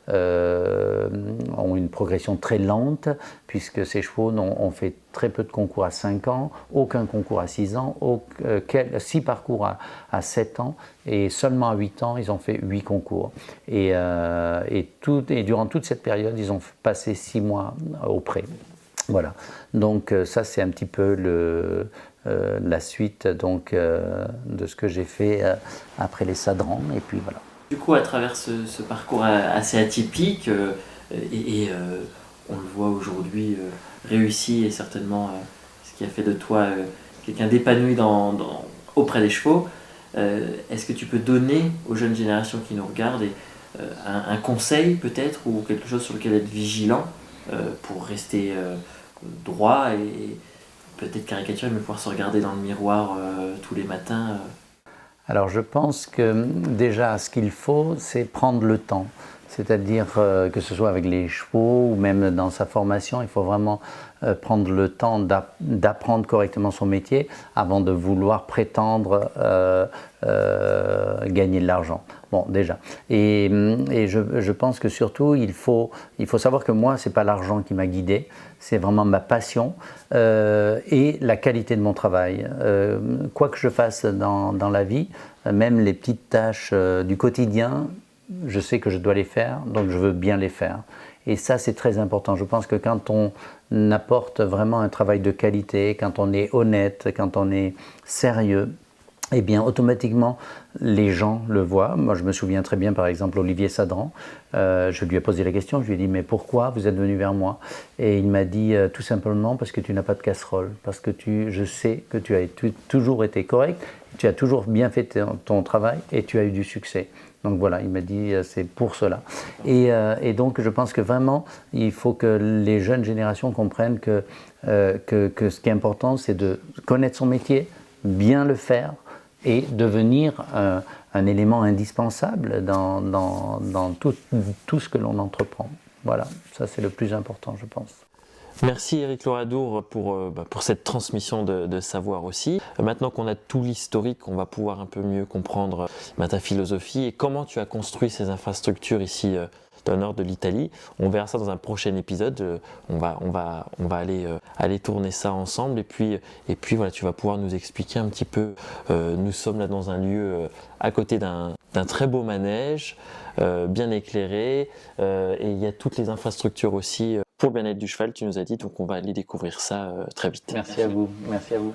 [SPEAKER 2] ont une progression très lente, puisque ces chevaux ont fait très peu de concours à 5 ans, aucun concours à 6 ans, 6 parcours à 7 ans, et seulement à 8 ans, ils ont fait 8 concours. Et durant toute cette période, ils ont passé 6 mois au pré. Voilà, donc ça c'est un petit peu la suite donc, de ce que j'ai fait après les Sadrans, et puis voilà.
[SPEAKER 1] Du coup, à travers ce parcours assez atypique, on le voit aujourd'hui réussi, et certainement ce qui a fait de toi quelqu'un d'épanoui auprès des chevaux, est-ce que tu peux donner aux jeunes générations qui nous regardent un conseil peut-être, ou quelque chose sur lequel être vigilant pour rester droit et peut-être caricaturer, mais pouvoir se regarder dans le miroir tous les matins
[SPEAKER 2] Alors je pense que déjà ce qu'il faut, c'est prendre le temps. c'est-à-dire que ce soit avec les chevaux ou même dans sa formation, il faut vraiment prendre le temps d'apprendre correctement son métier avant de vouloir prétendre gagner de l'argent. Bon, déjà. Et je pense que surtout, il faut savoir que moi, ce n'est pas l'argent qui m'a guidé, c'est vraiment ma passion et la qualité de mon travail. Quoi que je fasse dans la vie, même les petites tâches du quotidien, je sais que je dois les faire, donc je veux bien les faire. Et ça, c'est très important. Je pense que quand on apporte vraiment un travail de qualité, quand on est honnête, quand on est sérieux, eh bien, automatiquement, les gens le voient. Moi, je me souviens très bien, par exemple, Olivier Sadran. Je lui ai posé la question, je lui ai dit « Mais pourquoi vous êtes venu vers moi ?» Et il m'a dit « Tout simplement parce que tu n'as pas de casserole, parce que je sais que tu as toujours été correct, tu as toujours bien fait ton travail et tu as eu du succès. » Donc voilà, il m'a dit c'est pour cela. Et donc je pense que vraiment, il faut que les jeunes générations comprennent que ce qui est important, c'est de connaître son métier, bien le faire, et devenir un élément indispensable dans tout ce que l'on entreprend. Voilà, ça c'est le plus important, je pense.
[SPEAKER 1] Merci Éric Loradour pour cette transmission de savoir aussi. Maintenant qu'on a tout l'historique, on va pouvoir un peu mieux comprendre ta philosophie et comment tu as construit ces infrastructures ici dans le nord de l'Italie. On verra ça dans un prochain épisode. On va aller tourner ça ensemble et puis voilà, tu vas pouvoir nous expliquer un petit peu. Nous sommes là dans un lieu à côté d'un très beau manège, bien éclairé, et il y a toutes les infrastructures aussi pour le bien-être du cheval, tu nous as dit, donc on va aller découvrir ça très vite.
[SPEAKER 2] Merci à vous. Merci à vous.